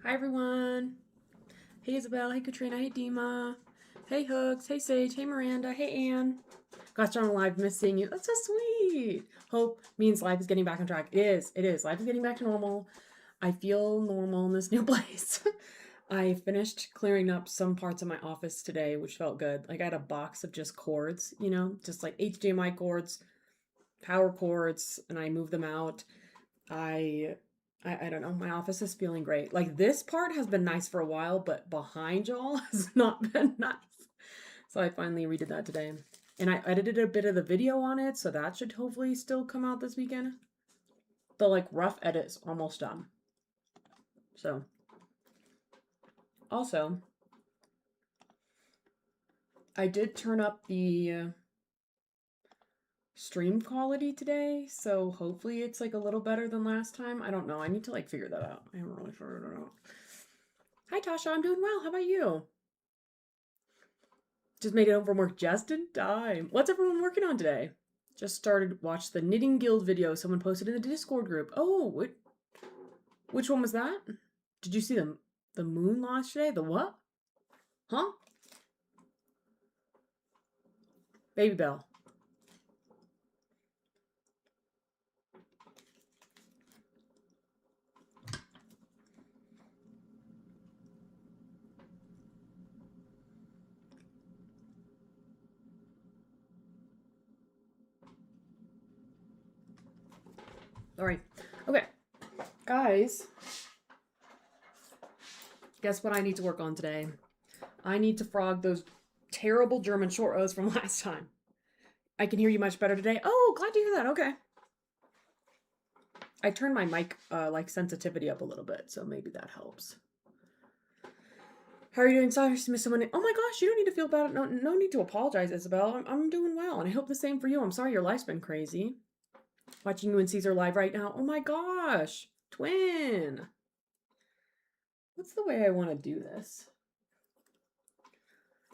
Hi everyone. Hey Isabel. Hey Katrina. Hey Dima. Hey Hooks. Hey Sage. Hey Miranda. Hey Ann. Got you on live. Miss seeing you. That's so sweet. Hope means life is getting back on track. It is. It is. Life is getting back to normal. I feel normal in this new place. I finished clearing up some parts of my office today, which felt good. Like I had a box of just cords, just like HDMI cords, power cords, and I moved them out. I I don't know. My office is feeling great. Like this part has been nice for a while, but behind y'all has not been nice. So I finally redid that today. And I edited a bit of the video on it, so that should hopefully still come out this weekend. The like rough edit's almost done. So also, I did turn up the stream quality today, so hopefully it's like a little better than last time. I don't know. I need to like figure that out. I haven't really figured it out. Hi Tasha, I'm doing well. How about you? Just made it home from work just in time. What's everyone working on today? Just started watch the Knitting Guild video someone posted in the Discord group. Oh, which one was that? Did you see the moon launch today? The what? Huh? Baby Bell. All right. Okay. Guys, guess what I need to work on today? I need to frog those terrible German short O's from last time. I can hear you much better today. Oh, glad to hear that. Okay. I turned my mic like sensitivity up a little bit, so maybe that helps. How are you doing? Sorry to miss someone. Oh my gosh, you don't need to feel bad. No need to apologize, Isabel. I'm doing well, and I hope the same for you. I'm sorry your life's been crazy. Watching you and Caesar live right now. Oh my gosh, twin. What's the way I want to do this?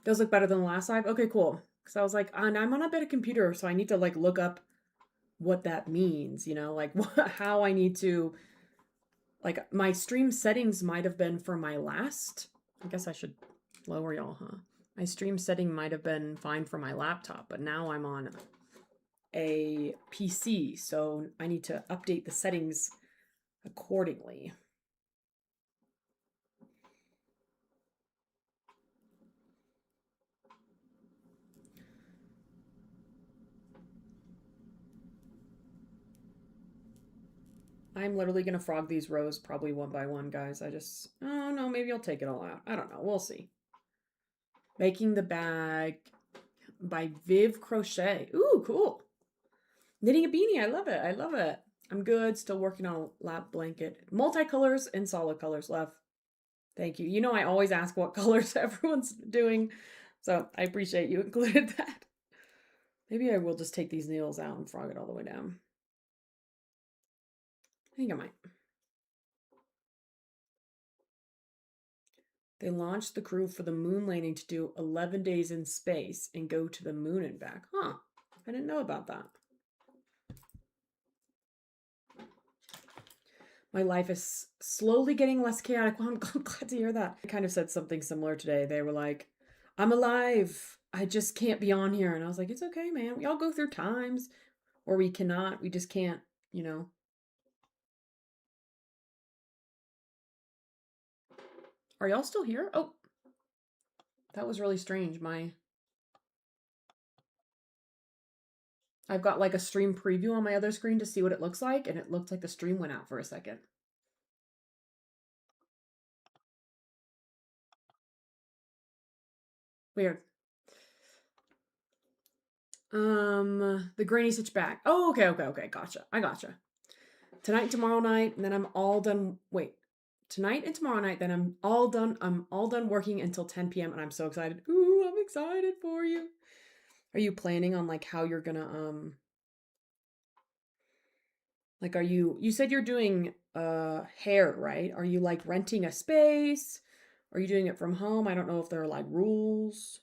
Does look better than the last live? Okay, cool. Because I was like, I'm on a better computer, so I need to like look up what that means. Like how I need to. Like my stream settings might have been for my last. I guess I should lower y'all, huh? My stream setting might have been fine for my laptop, but now I'm on a PC, so I need to update the settings accordingly. I'm literally going to frog these rows probably one by one, guys. Oh no, maybe I'll take it all out. I don't know. We'll see. Making the bag by Viv Crochet. Ooh, cool. Knitting a beanie. I love it. I love it. I'm good. Still working on a lap blanket. Multicolors and solid colors left. Thank you. You know I always ask what colors everyone's doing, so I appreciate you included that. Maybe I will just take these needles out and frog it all the way down. I think I might. They launched the crew for the moon landing to do 11 days in space and go to the moon and back. Huh. I didn't know about that. My life is slowly getting less chaotic. Well, I'm glad to hear that. I kind of said something similar today. They were like, I'm alive. I just can't be on here. And I was like, it's okay, man. We all go through times where we cannot. We just can't, Are y'all still here? Oh, that was really strange. I've got like a stream preview on my other screen to see what it looks like, and it looked like the stream went out for a second. Weird. The Granny Stitch back. Oh, okay. Gotcha. I gotcha. Tonight and tomorrow night, and then I'm all done. Wait, tonight and tomorrow night, then I'm all done. I'm all done working until 10 p.m. and I'm so excited. Ooh, I'm excited for you. Are you planning on like how you're gonna like you said you're doing hair, right? Are you like renting a space? Are you doing it from home? I don't know if there are like rules.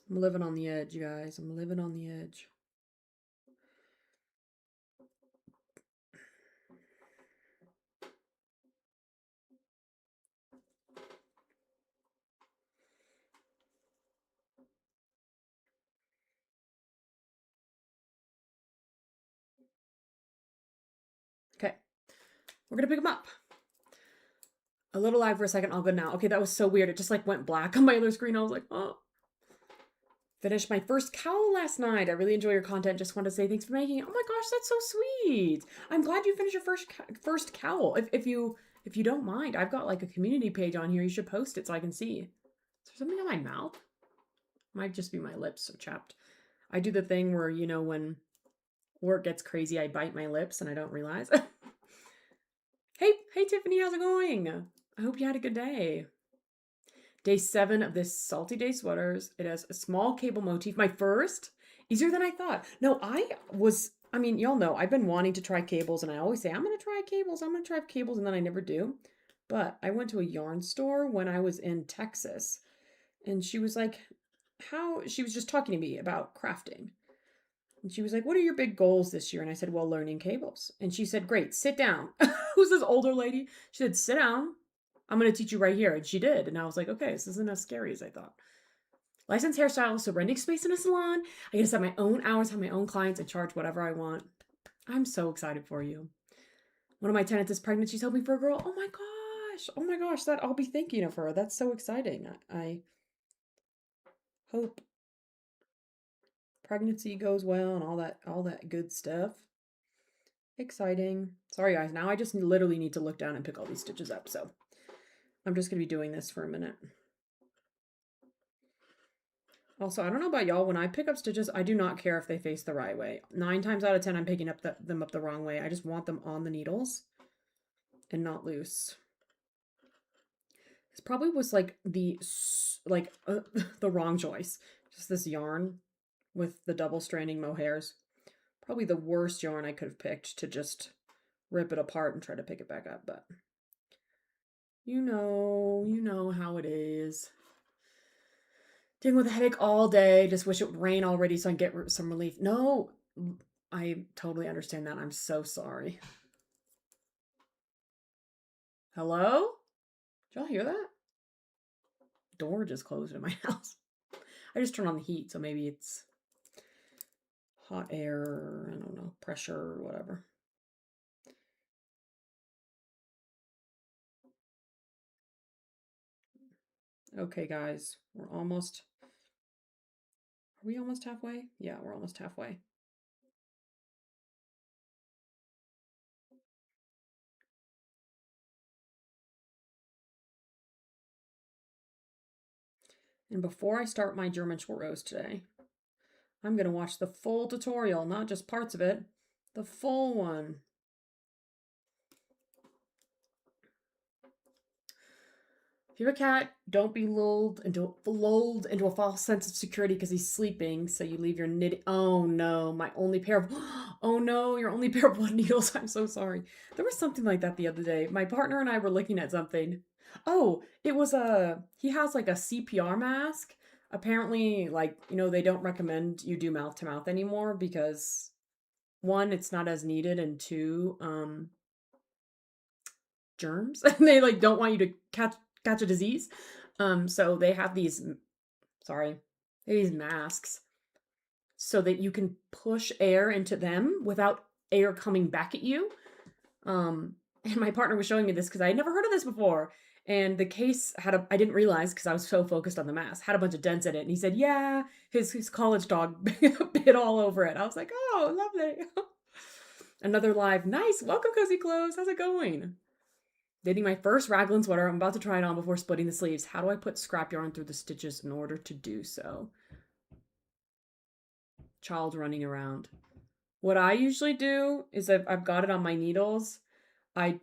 I'm living on the edge, you guys. I'm living on the edge. Okay. We're going to pick them up. A little live for a second. All good now. Okay, that was so weird. It just like went black on my other screen. I was like, oh. Finished my first cowl last night. I really enjoy your content. Just wanted to say thanks for making it. Oh my gosh, that's so sweet. I'm glad you finished your first cowl. If you don't mind, I've got like a community page on here. You should post it so I can see. Is there something on my mouth? Might just be my lips so chapped. I do the thing where, you know, when work gets crazy, I bite my lips and I don't realize. Hey Tiffany, how's it going? I hope you had a good day. Day 7 of this Salty Day sweaters. It has a small cable motif. My first. Easier than I thought. No, I mean, y'all know, I've been wanting to try cables and I always say, I'm going to try cables. I'm going to try cables. And then I never do. But I went to a yarn store when I was in Texas and she was like, she was just talking to me about crafting. And she was like, what are your big goals this year? And I said, well, learning cables. And she said, great, sit down. Who's this older lady? She said, sit down. I'm going to teach you right here. And she did. And I was like, okay, this isn't as scary as I thought. Licensed hairstylist, so renting space in a salon. I get to set my own hours, have my own clients, and charge whatever I want. I'm so excited for you. One of my tenants is pregnant. She's hoping for a girl. Oh my gosh, that I'll be thinking of her. That's so exciting. I hope pregnancy goes well and all that good stuff. Exciting. Sorry guys, now I just literally need to look down and pick all these stitches up, so I'm just going to be doing this for a minute. Also, I don't know about y'all, when I pick up stitches, I do not care if they face the right way. 9 times out of 10, I'm picking up them up the wrong way. I just want them on the needles and not loose. This probably was like the wrong choice. Just this yarn with the double stranding mohairs. Probably the worst yarn I could have picked to just rip it apart and try to pick it back up, but you know how it is. Dealing with a headache all day. Just wish it would rain already so I can get some relief. No, I totally understand that. I'm so sorry. Hello? Did y'all hear that? Door just closed in my house. I just turned on the heat, so maybe it's hot air, I don't know, pressure or whatever. Okay, guys, are we almost halfway? Yeah, we're almost halfway. And before I start my German short rows today, I'm going to watch the full tutorial, not just parts of it, the full one. If you have a cat, don't be lulled into a false sense of security because he's sleeping, so you leave your knitting. Oh no, my only pair of, oh no, your only pair of blood needles. I'm so sorry. There was something like that the other day. My partner and I were looking at something. Oh, it was he has like a CPR mask. Apparently, like, you know, they don't recommend you do mouth to mouth anymore because 1, it's not as needed, and 2, germs. And they like don't want you to catch a disease. So they have these masks so that you can push air into them without air coming back at you. And my partner was showing me this because I had never heard of this before. And the case had I didn't realize because I was so focused on the mask, had a bunch of dents in it. And he said, yeah, his college dog bit all over it. I was like, oh, lovely. Another live. Nice. Welcome, Cozy Clothes. How's it going? Knitting my first raglan sweater. I'm about to try it on before splitting the sleeves. How do I put scrap yarn through the stitches in order to do so? Child running around. What I usually do is I've got it on my needles. I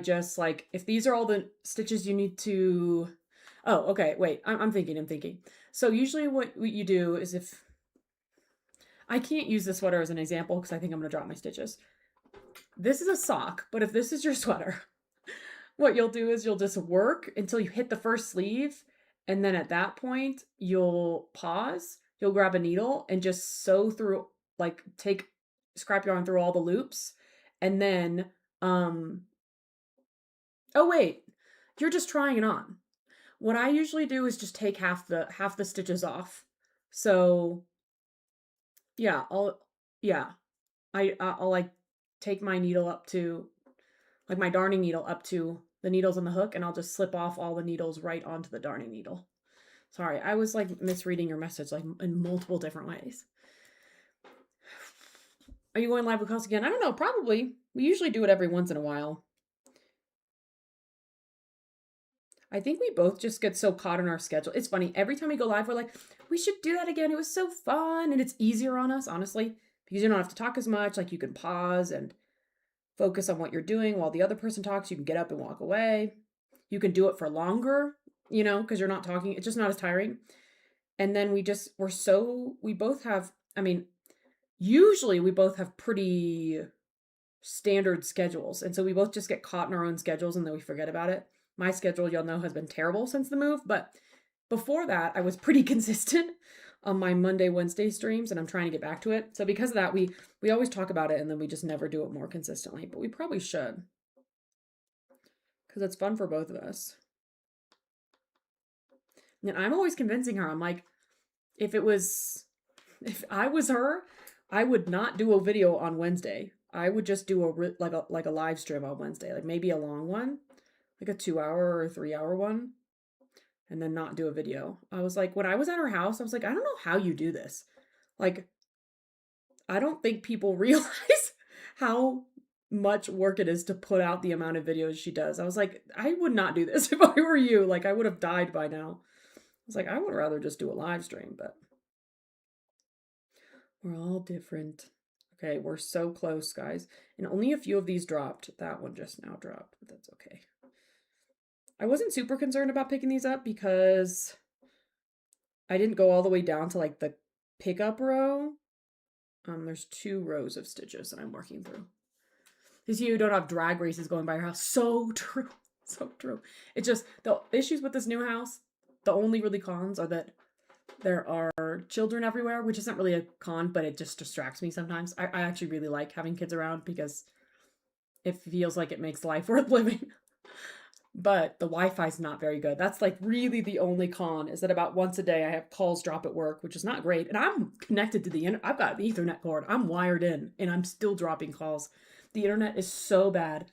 just like, if these are all the stitches you need to... Oh, okay, wait, I'm thinking. So usually what you do is if... I can't use this sweater as an example because I think I'm going to drop my stitches. This is a sock, but if this is your sweater... What you'll do is you'll just work until you hit the first sleeve, and then at that point, you'll pause, you'll grab a needle and just sew through, like take scrap yarn through all the loops. And then, oh wait, you're just trying it on. What I usually do is just take half the stitches off. So yeah, I'll like take my needle up to, like my darning needle up to the needles on the hook, and I'll just slip off all the needles right onto the darning needle. Sorry, I was like misreading your message like in multiple different ways. Are you going live with us again? I don't know, probably. We usually do it every once in a while. I think we both just get so caught in our schedule. It's funny, every time we go live, we're like, we should do that again. It was so fun. And it's easier on us, honestly, because you don't have to talk as much. Like you can pause and focus on what you're doing while the other person talks. You can get up and walk away. You can do it for longer, you know, because you're not talking. It's just not as tiring. And then we both have, I mean, usually we both have pretty standard schedules. And so we both just get caught in our own schedules and then we forget about it. My schedule, y'all know, has been terrible since the move. But before that, I was pretty consistent on my Monday, Wednesday streams, and I'm trying to get back to it. So because of that, we always talk about it and then we just never do it more consistently. But we probably should, because it's fun for both of us. And I'm always convincing her. I'm like, if I was her, I would not do a video on Wednesday. I would just do a live stream on Wednesday, like maybe a long one, like a 2-hour or 3-hour one, and then not do a video. I was like, when I was at her house, I was like, I don't know how you do this. Like, I don't think people realize how much work it is to put out the amount of videos she does. I was like, I would not do this if I were you. Like, I would have died by now. I was like, I would rather just do a live stream, but we're all different. Okay, we're so close, guys. And only a few of these dropped. That one just now dropped, but that's okay. I wasn't super concerned about picking these up because I didn't go all the way down to like the pickup row. There's 2 rows of stitches that I'm working through. Because you don't have drag races going by your house. So true. So true. It's just the issues with this new house, the only really cons are that there are children everywhere, which isn't really a con, but it just distracts me sometimes. I actually really like having kids around because it feels like it makes life worth living. But the Wi-Fi is not very good. That's like really the only con, is that about once a day I have calls drop at work, which is not great. And I'm connected to the internet. I've got the Ethernet cord. I'm wired in and I'm still dropping calls. The internet is so bad.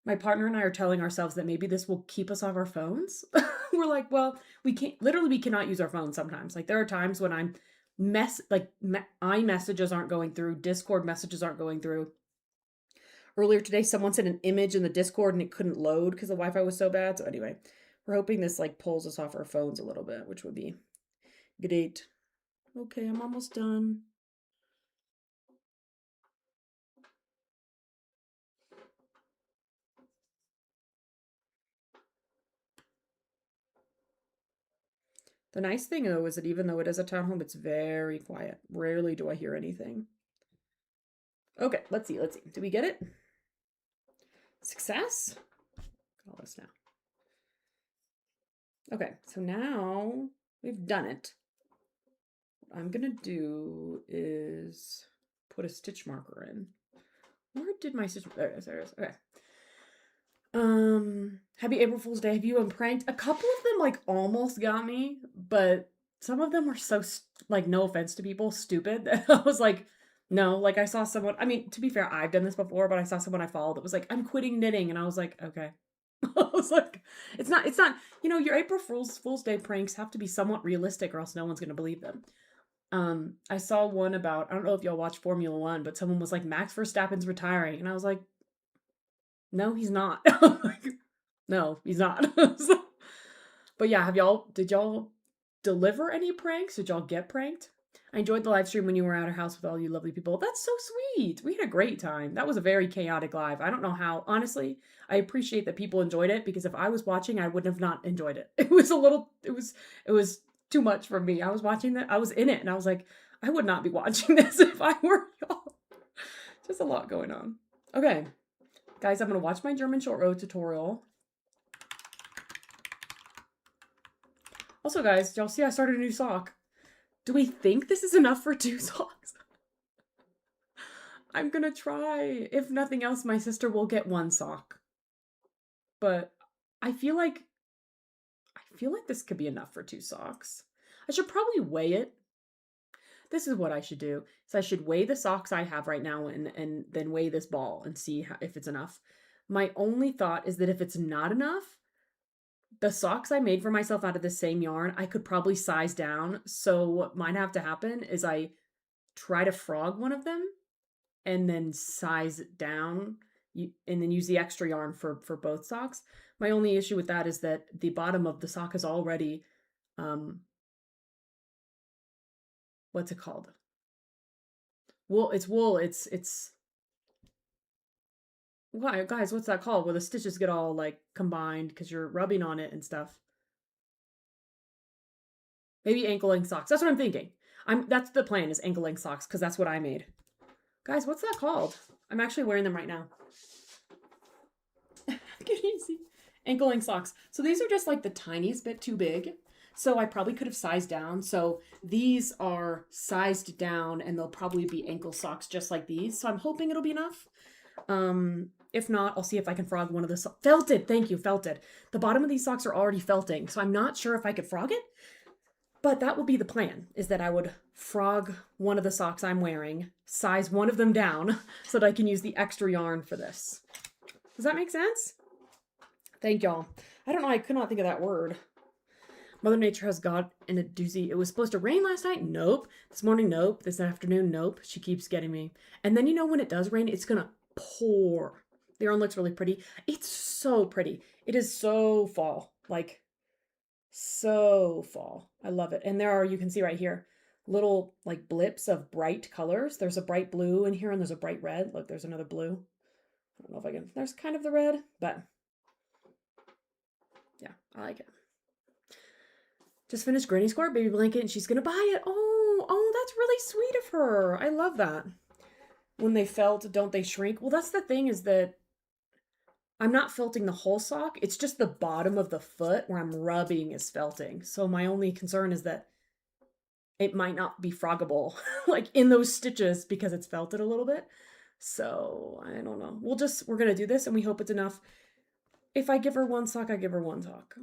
My partner and I are telling ourselves that maybe this will keep us off our phones. We're like, well, we cannot use our phones sometimes. Like there are times when I'm iMessages aren't going through, Discord messages aren't going through. Earlier today, someone sent an image in the Discord and it couldn't load because the Wi-Fi was so bad. So anyway, we're hoping this like pulls us off our phones a little bit, which would be great. Okay, I'm almost done. The nice thing though is that even though it is a townhome, it's very quiet. Rarely do I hear anything. Okay, let's see. Did we get it? Success? Call this now. Okay, so now we've done it. What I'm gonna do is put a stitch marker in. Where did my stitch? There it is. Okay. Happy April Fool's Day. Have you been pranked? A couple of them like almost got me, but some of them were so like, no offense to people, stupid. I was like, no. Like I saw someone. I mean, to be fair, I've done this before, but I saw someone I followed that was like, I'm quitting knitting, and I was like, okay. I was like, it's not. You know, your April Fool's Day pranks have to be somewhat realistic, or else no one's gonna believe them. I saw one about, I don't know if y'all watch Formula One, but someone was like, Max Verstappen's retiring, and I was like, no, he's not. No, he's not. But yeah, did y'all deliver any pranks? Did y'all get pranked? I enjoyed the live stream when you were at our house with all you lovely people. That's so sweet. We had a great time. That was a very chaotic live. I don't know how, honestly, I appreciate that people enjoyed it, because if I was watching, I wouldn't have not enjoyed it. It was too much for me. I was watching that. I was in it and I was like, I would not be watching this if I were y'all. Just a lot going on. Okay. Guys, I'm going to watch my German short row tutorial. Also, guys, y'all see I started a new sock. Do we think this is enough for 2 socks? I'm gonna try. If nothing else, my sister will get 1 sock. But I feel like this could be enough for 2 socks. I should probably weigh it. This is what I should do. So I should weigh the socks I have right now and then weigh this ball and see if it's enough. My only thought is that if it's not enough, the socks I made for myself out of the same yarn, I could probably size down. So what might have to happen is I try to frog one of them and then size it down and then use the extra yarn for both socks. My only issue with that is that the bottom of the sock is already, what's it called? Wool. It's wool. It's why, guys, what's that called? Where the stitches get all like combined because you're rubbing on it and stuff. Maybe ankle length socks. That's what I'm thinking. That's the plan, is ankle length socks, because that's what I made. Guys, what's that called? I'm actually wearing them right now. Can you see? Ankle length socks. So these are just like the tiniest bit too big. So I probably could have sized down. So these are sized down and they'll probably be ankle socks just like these. So I'm hoping it'll be enough. If not, I'll see if I can frog one of the felted. Thank you, felted. The bottom of these socks are already felting, so I'm not sure if I could frog it. But that will be the plan, is that I would frog one of the socks I'm wearing, size one of them down, so that I can use the extra yarn for this. Does that make sense? Thank y'all. I don't know, I could not think of that word. Mother Nature has got in a doozy. It was supposed to rain last night? Nope. This morning? Nope. This afternoon? Nope. She keeps getting me. And then, you know, when it does rain, it's gonna pour. The yarn looks really pretty. It's so pretty. It is so fall. Like, so fall. I love it. And there are, you can see right here, little like blips of bright colors. There's a bright blue in here and there's a bright red. Look, there's another blue. I don't know if I can, there's kind of the red, but yeah, I like it. Just finished Granny Square baby blanket and she's gonna buy it. Oh, that's really sweet of her. I love that. When they felt, don't they shrink? Well, that's the thing, is that I'm not felting the whole sock. It's just the bottom of the foot where I'm rubbing is felting. So my only concern is that it might not be froggable like in those stitches because it's felted a little bit. So I don't know. We're going to do this and we hope it's enough. If I give her 1 sock, I give her 1 sock.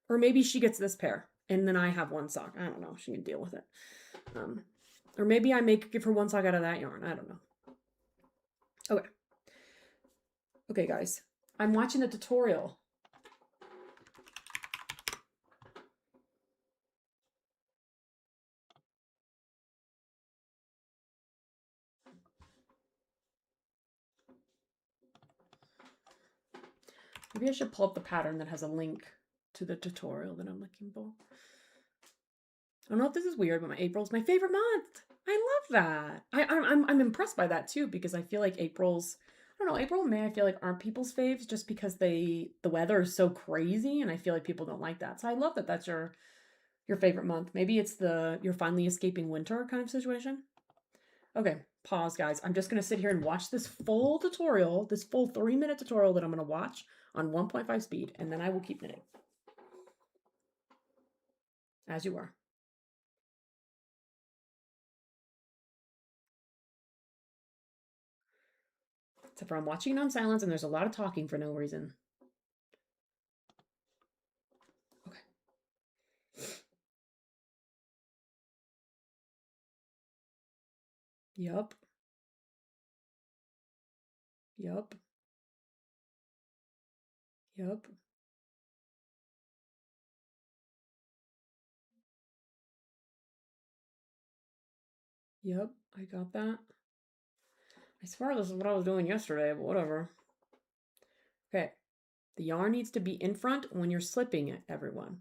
Or maybe she gets this pair and then I have 1 sock. I don't know. She can deal with it. Or maybe I give her 1 sock out of that yarn. I don't know. Okay. Okay, guys. I'm watching the tutorial. Maybe I should pull up the pattern that has a link to the tutorial that I'm looking for. I don't know if this is weird, but April's my favorite month. I love that. I'm impressed by that too, because I feel like April's, I don't know, April and May I feel like aren't people's faves just because the weather is so crazy and I feel like people don't like that. So I love that that's your favorite month. Maybe it's you're finally escaping winter kind of situation. Okay, pause guys. I'm just gonna sit here and watch this full tutorial, this full 3-minute tutorial that I'm gonna watch on 1.5 speed, and then I will keep knitting. As you are. Except for I'm watching it on silence and there's a lot of talking for no reason. Okay. Yup. Yup. Yup. Yep, I got that. I swear this is what I was doing yesterday, but whatever. Okay. The yarn needs to be in front when you're slipping it, everyone.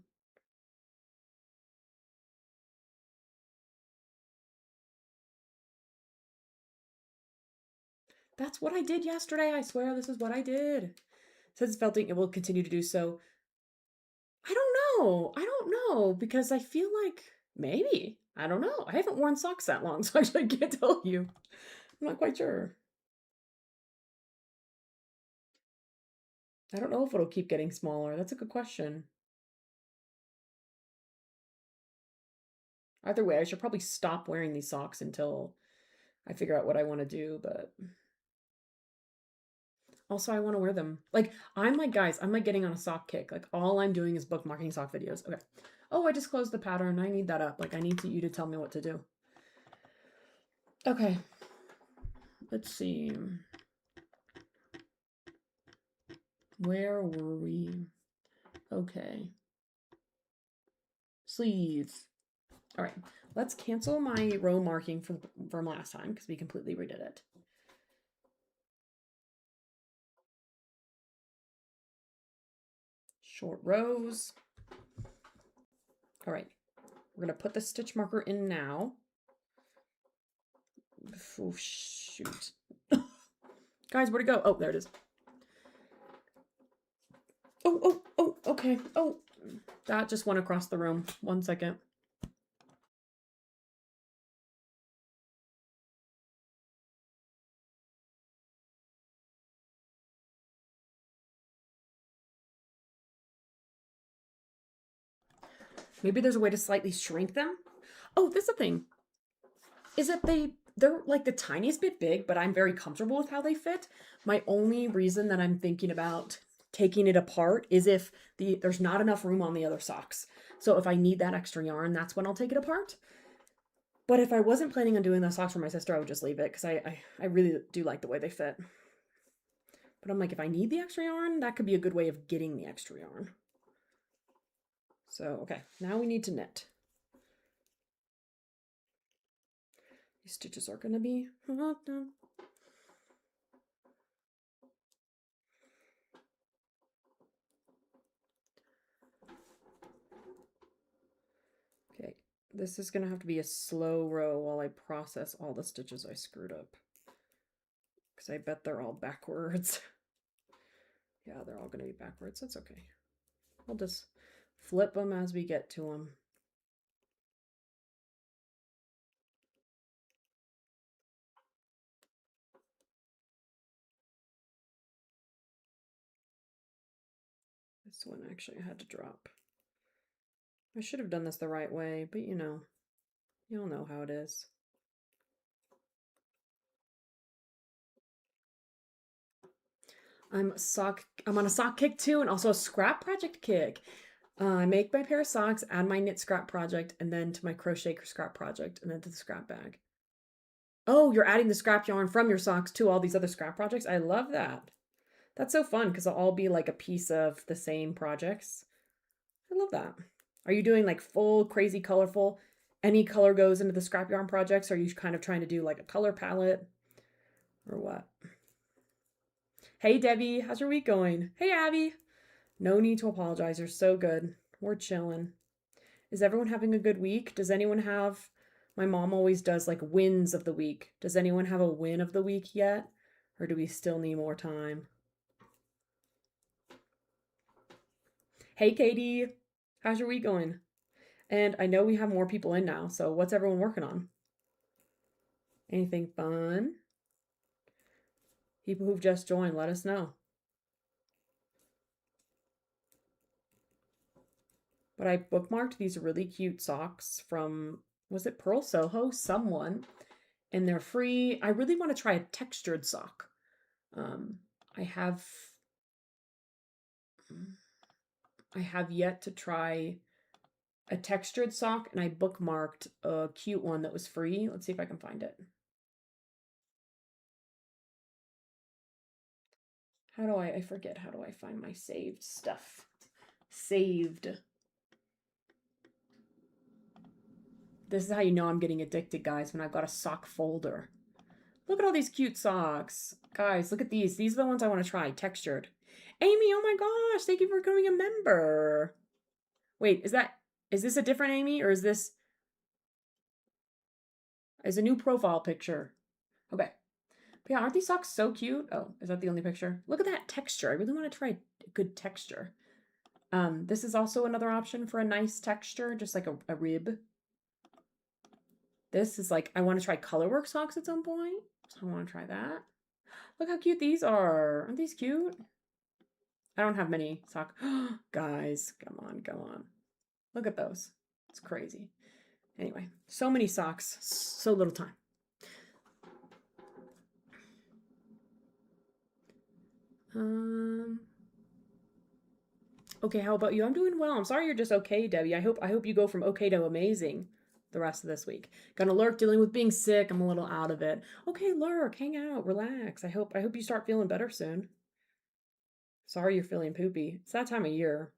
That's what I did yesterday. I swear this is what I did. Says felting, it will continue to do so. I don't know. I don't know because I feel like maybe. I don't know. I haven't worn socks that long, so actually I can't tell you. I'm not quite sure. I don't know if it'll keep getting smaller. That's a good question. Either way, I should probably stop wearing these socks until I figure out what I want to do, but also I want to wear them. Like, I'm like, guys, I'm like getting on a sock kick. Like, all I'm doing is bookmarking sock videos. Okay. Oh, I just closed the pattern. I need that up. Like, I need you to tell me what to do. Okay. Let's see. Where were we? Okay. Sleeves. All right. Let's cancel my row marking from last time because we completely redid it. Short rows. All right. We're going to put the stitch marker in now. Oh, shoot. Guys, where'd it go? Oh, there it is. Oh, okay. Oh, that just went across the room. 1 second. Maybe there's a way to slightly shrink them. Oh, this is a thing. Is that they're like the tiniest bit big, but I'm very comfortable with how they fit. My only reason that I'm thinking about taking it apart is if there's not enough room on the other socks. So if I need that extra yarn, that's when I'll take it apart. But if I wasn't planning on doing the socks for my sister, I would just leave it because I really do like the way they fit. But I'm like, if I need the extra yarn, that could be a good way of getting the extra yarn. So, okay, now we need to knit. These stitches are going to be... Okay, this is going to have to be a slow row while I process all the stitches I screwed up. Because I bet they're all backwards. Yeah, they're all going to be backwards. That's okay. We'll just flip them as we get to them. This one actually I had to drop. I should have done this the right way, but you know, you'll know how it is. I'm on a sock kick too, and also a scrap project kick. I make my pair of socks, add my knit scrap project, and then to my crochet scrap project, and then to the scrap bag. Oh, you're adding the scrap yarn from your socks to all these other scrap projects? I love that. That's so fun because they'll all be like a piece of the same projects. I love that. Are you doing like full, crazy, colorful? Any color goes into the scrap yarn projects? Or are you kind of trying to do like a color palette? Or what? Hey, Debbie. How's your week going? Hey, Abby. No need to apologize. You're so good. We're chilling. Is everyone having a good week? Does anyone have... My mom always does like wins of the week. Does anyone have a win of the week yet? Or do we still need more time? Hey, Katie. How's your week going? And I know we have more people in now, so what's everyone working on? Anything fun? People who've just joined, let us know. But I bookmarked these really cute socks from, was it Pearl Soho? Someone. And they're free. I really want to try a textured sock. I have yet to try a textured sock, and I bookmarked a cute one that was free. Let's see if I can find it. How do I forget, how do I find my saved stuff? Saved. This is how you know I'm getting addicted, guys, when I've got a sock folder. Look at all these cute socks. Guys, look at these. These are the ones I want to try, textured. Amy, oh my gosh, thank you for becoming a member. Wait, is this a different Amy, or is this a new profile picture? Okay. But yeah, aren't these socks so cute? Oh, is that the only picture? Look at that texture. I really want to try a good texture. This is also another option for a nice texture, just like a rib. This is like, I want to try colorwork socks at some point. So I want to try that. Look how cute these are. Aren't these cute? I don't have many socks. Guys, come on, come on. Look at those. It's crazy. Anyway, so many socks, so little time. Okay, how about you? I'm doing well. I'm sorry you're just okay, Debbie. I hope you go from okay to amazing the rest of this week. Gonna lurk, dealing with being sick. I'm a little out of it. Okay, lurk, hang out, relax. I hope you start feeling better soon. Sorry you're feeling poopy. It's that time of year.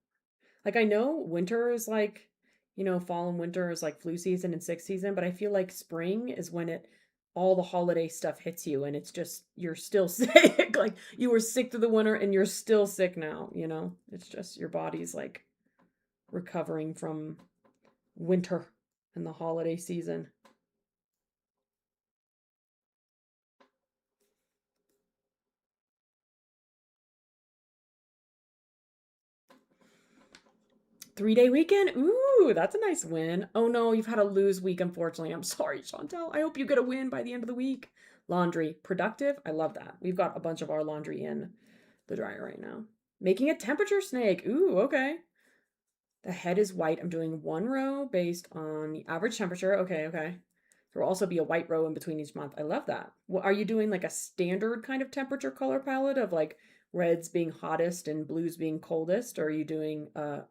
Like, I know winter is like, fall and winter is like flu season and sick season, but I feel like spring is when all the holiday stuff hits you and it's just, you're still sick. Like, you were sick through the winter and you're still sick now, It's just your body's like recovering from winter and the holiday season. 3-day weekend? Ooh, that's a nice win. Oh no, you've had a lose week, unfortunately. I'm sorry, Chantel. I hope you get a win by the end of the week. Laundry, productive. I love that. We've got a bunch of our laundry in the dryer right now. Making a temperature snake. Ooh, okay. The head is white. I'm doing one row based on the average temperature. Okay, okay. There will also be a white row in between each month. I love that. Are you doing like a standard kind of temperature color palette of like reds being hottest and blues being coldest, or are you doing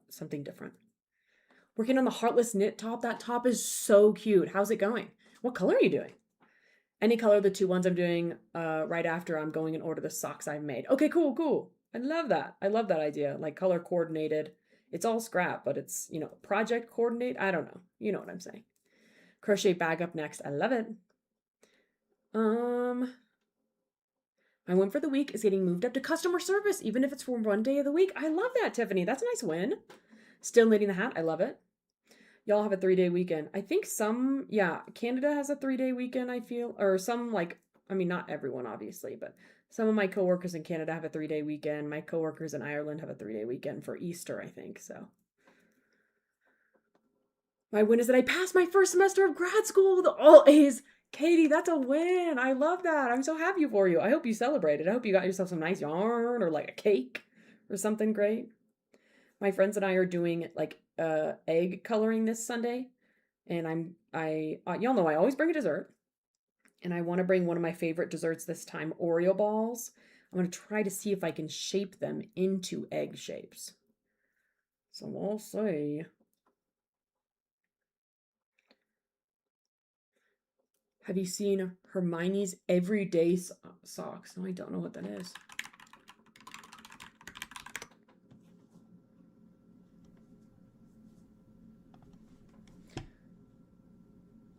something different? Working on the heartless knit top. That top is so cute. How's it going? What color are you doing? Any color, the two ones I'm doing right after I'm going and order the socks I've made. Okay, cool, cool. I love that. I love that idea. Like color coordinated. It's all scrap, but it's, project coordinate. I don't know. You know what I'm saying. Crochet bag up next. I love it. My win for the week is getting moved up to customer service, even if it's for one day of the week. I love that, Tiffany. That's a nice win. Still knitting the hat. I love it. Y'all have a 3-day weekend. I think Canada has a 3-day weekend, I feel. Or some, not everyone, obviously, but some of my coworkers in Canada have a 3-day weekend. My coworkers in Ireland have a 3-day weekend for Easter, I think, so. My win is that I passed my first semester of grad school with all A's. Katie, that's a win. I love that. I'm so happy for you. I hope you celebrated. I hope you got yourself some nice yarn or like a cake or something great. My friends and I are doing like egg coloring this Sunday, and y'all know I always bring a dessert, and I want to bring one of my favorite desserts this time, Oreo balls. I'm going to try to see if I can shape them into egg shapes. So we'll see. Have you seen Hermione's everyday socks? No, I don't know what that is.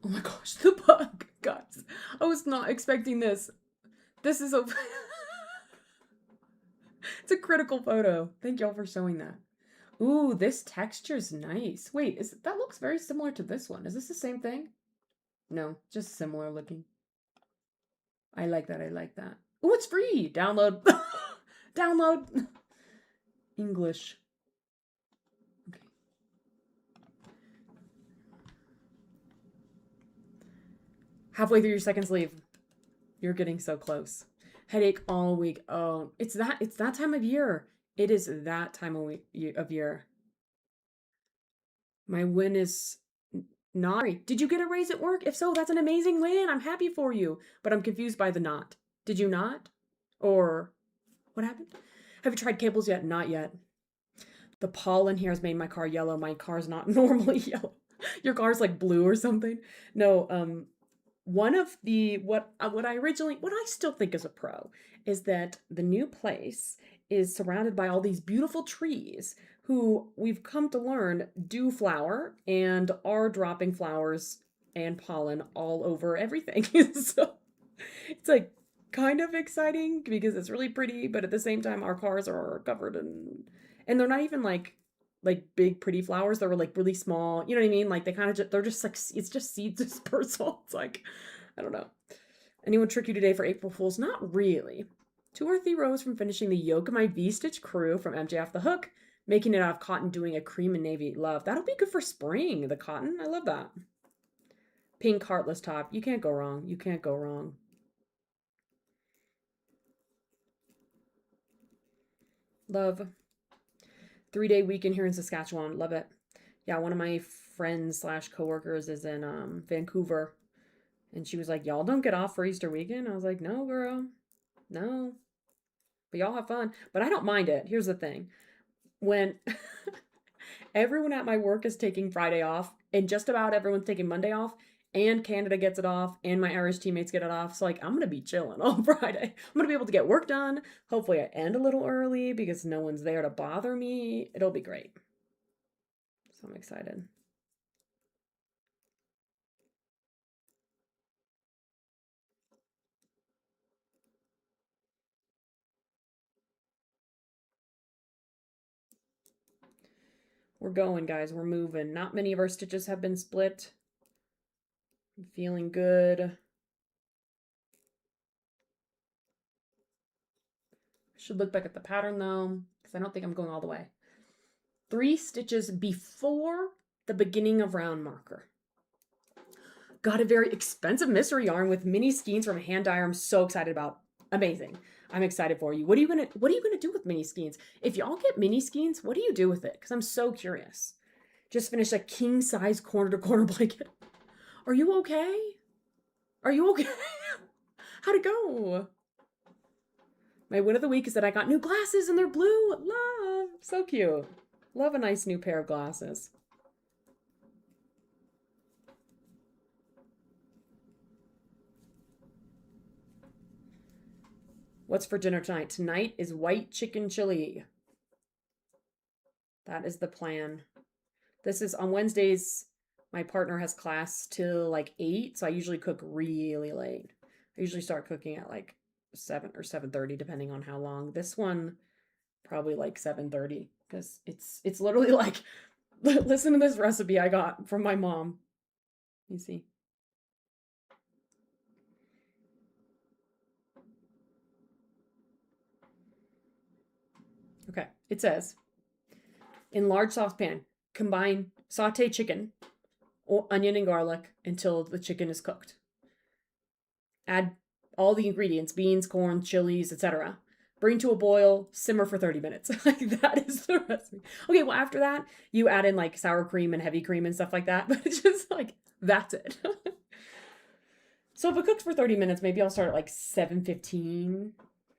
Oh my gosh, the bug, guys. I was not expecting this. This is a... It's a critical photo. Thank y'all for showing that. Ooh, this texture's nice. Wait, that looks very similar to this one. Is this the same thing? No, just similar looking. I like that. I like that. Ooh, it's free. Download. Download. English. Okay. Halfway through your second sleeve. You're getting so close. Headache all week. Oh, it's that time of year. It is that time of year. My win is not. Did you get a raise at work? If so, that's an amazing win. I'm happy for you. But I'm confused by the not. Did you not? Or what happened? Have you tried cables yet? Not yet. The pollen here has made my car yellow. My car's not normally yellow. Your car's like blue or something. No, one of the what I still think is a pro is that the new place is surrounded by all these beautiful trees who we've come to learn do flower and are dropping flowers and pollen all over everything. So it's like kind of exciting because it's really pretty, but at the same time our cars are covered and they're not even like big pretty flowers. They were like really small, you know what I mean? Like they're just like, it's just seeds dispersal. It's like, I don't know. Anyone trick you today for April Fools? Not really. 2 or 3 rows from finishing the yoke of my V-stitch crew from MJ Off the Hook, making it out of cotton, doing a cream and navy. Love. That'll be good for spring, the cotton. I love that. Pink heartless top. You can't go wrong. You can't go wrong. Love. 3-day weekend here in Saskatchewan. Love it. Yeah, one of my friends slash coworkers is in Vancouver. And she was like, y'all don't get off for Easter weekend? I was like, no, girl. No. But y'all have fun. But I don't mind it. Here's the thing. When everyone at my work is taking Friday off, and just about everyone's taking Monday off, and Canada gets it off, and my Irish teammates get it off. So, like, I'm going to be chilling on Friday. I'm going to be able to get work done. Hopefully, I end a little early because no one's there to bother me. It'll be great. So, I'm excited. We're going, guys. We're moving. Not many of our stitches have been split. I'm feeling good. Should look back at the pattern though, because I don't think I'm going all the way. 3 stitches before the beginning of round marker. Got a very expensive mystery yarn with mini skeins from a hand dyer. I'm so excited about. Amazing. I'm excited for you. What are you gonna do with mini skeins? If y'all get mini skeins, what do you do with it? Because I'm so curious. Just finished a king size corner to corner blanket. Are you okay? Are you okay? How'd it go? My win of the week is that I got new glasses and they're blue. Love. So cute. Love a nice new pair of glasses. What's for dinner tonight? Tonight is white chicken chili. That is the plan. This is on Wednesdays. My partner has class till like 8, so I usually cook really late. I usually start cooking at like 7 or 7:30, depending on how long. This one, probably like 7:30, because it's literally like, listen to this recipe I got from my mom. You see. Okay, it says, in large saucepan, combine sauté chicken or onion and garlic until the chicken is cooked. Add all the ingredients, beans, corn, chilies, etc. Bring to a boil, simmer for 30 minutes. Like, that is the recipe. Okay, well, after that, you add in like sour cream and heavy cream and stuff like that. But it's just like, that's it. So if it cooks for 30 minutes, maybe I'll start at like 7:15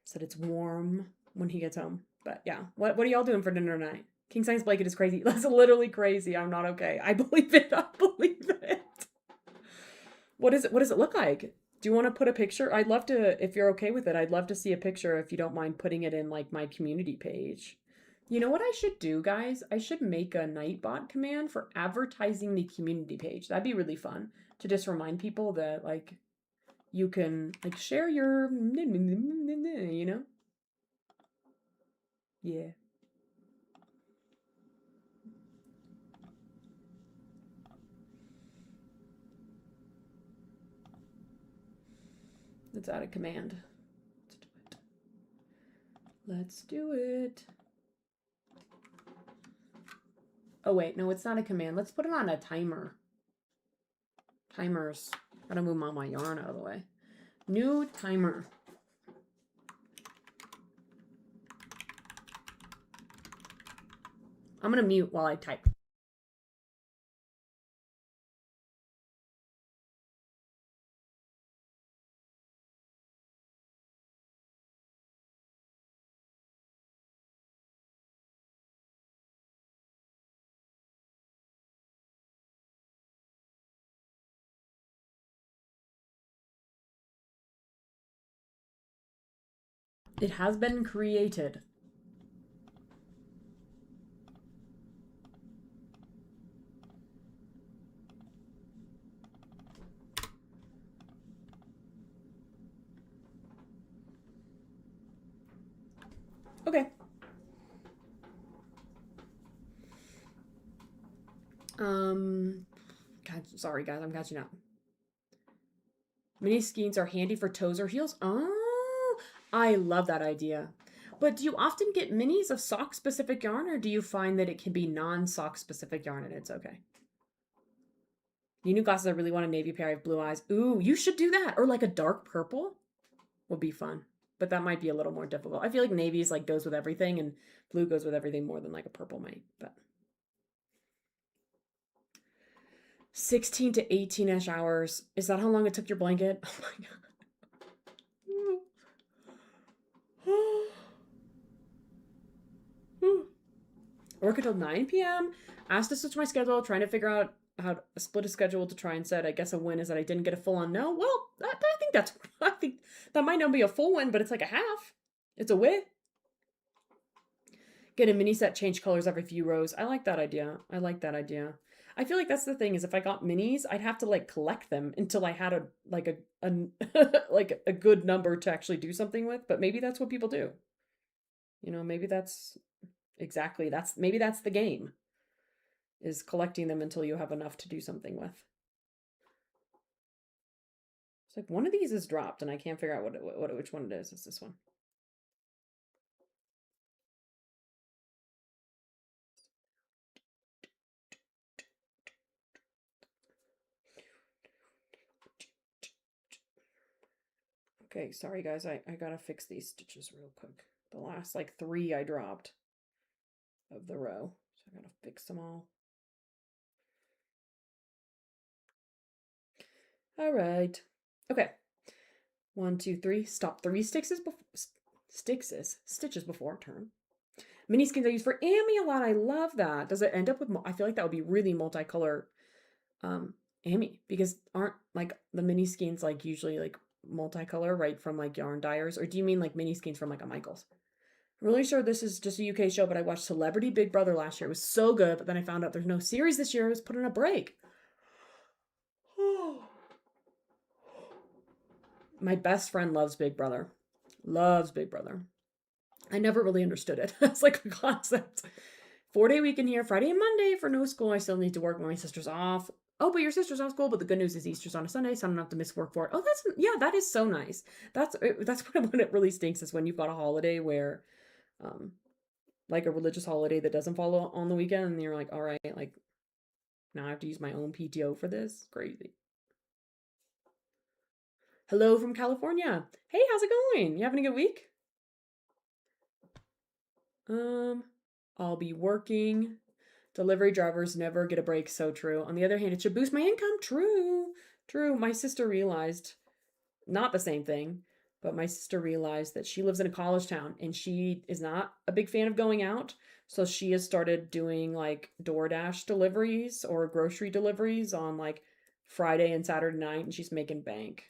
so that it's warm when he gets home. But yeah, what are y'all doing for dinner tonight? King size blanket is crazy. That's literally crazy. I'm not okay. I believe it. I believe it. What does it look like? Do you want to put a picture? I'd love to, if you're okay with it, I'd love to see a picture if you don't mind putting it in like my community page. You know what I should do, guys? I should make a Nightbot command for advertising the community page. That'd be really fun to just remind people that like you can like share your, you know? Yeah. Let's add a command. Let's do it. Oh wait, no, it's not a command. Let's put it on a timer. Timers. Gotta move all my yarn out of the way. New timer. I'm gonna mute while I type. It has been created. Okay. God, sorry guys, I'm catching up. Mini skeins are handy for toes or heels. Oh, I love that idea. But do you often get minis of sock specific yarn, or do you find that it can be non-sock specific yarn and it's okay? You new glasses, I really want a navy pair. I have blue eyes. Ooh, you should do that. Or like a dark purple would be fun. But that might be a little more difficult. I feel like navy is like goes with everything, and blue goes with everything more than like a purple might. But 16 to 18-ish hours. Is that how long it took your blanket? Oh my God. Work until 9 p.m. Asked to switch my schedule, trying to figure out how to split a schedule to try and set. I guess a win is that I didn't get a full on no. Well, I think that might not be a full win, but it's like a half. It's a win. Get a mini set, change colors every few rows. I like that idea. I like that idea. I feel like that's the thing is if I got minis, I'd have to like collect them until I had a like a good number to actually do something with. But maybe that's what people do. You know, maybe that's exactly maybe that's the game. Is collecting them until you have enough to do something with. It's like one of these is dropped and I can't figure out which one it is. It's this one. Okay, sorry guys, I gotta fix these stitches real quick. The last like 3 I dropped of the row. So I gotta fix them all. All right. Okay. 1, 2, 3. Stop 3 stitches before turn. Mini skins I use for Amy a lot. I love that. Does it end up with? I feel like that would be really multicolor, Amy, because aren't like the mini skeins like usually like multicolor right from like yarn dyers, or do you mean like mini skeins from like a Michaels? I'm really sure this is just a UK show, but I watched Celebrity Big Brother last year. It was so good, but then I found out there's no series this year. It was put on a break. My best friend loves Big Brother. Loves Big Brother. I never really understood it. It's like a concept. 4-day weekend here, Friday and Monday for no school. I still need to work when my sister's off. Oh, but your sister's off school. But the good news is Easter's on a Sunday, so I don't have to miss work for it. Oh, that is so nice. That's when it really stinks is when you've got a holiday where, like a religious holiday that doesn't follow on the weekend, and you're like, all right, like now I have to use my own PTO for this. Crazy. Hello from California. Hey, how's it going? You having a good week? I'll be working. Delivery drivers never get a break. So true. On the other hand, it should boost my income. True. True. My sister realized not the same thing, but my sister realized that she lives in a college town and she is not a big fan of going out. So she has started doing like DoorDash deliveries or grocery deliveries on like Friday and Saturday night, and she's making bank.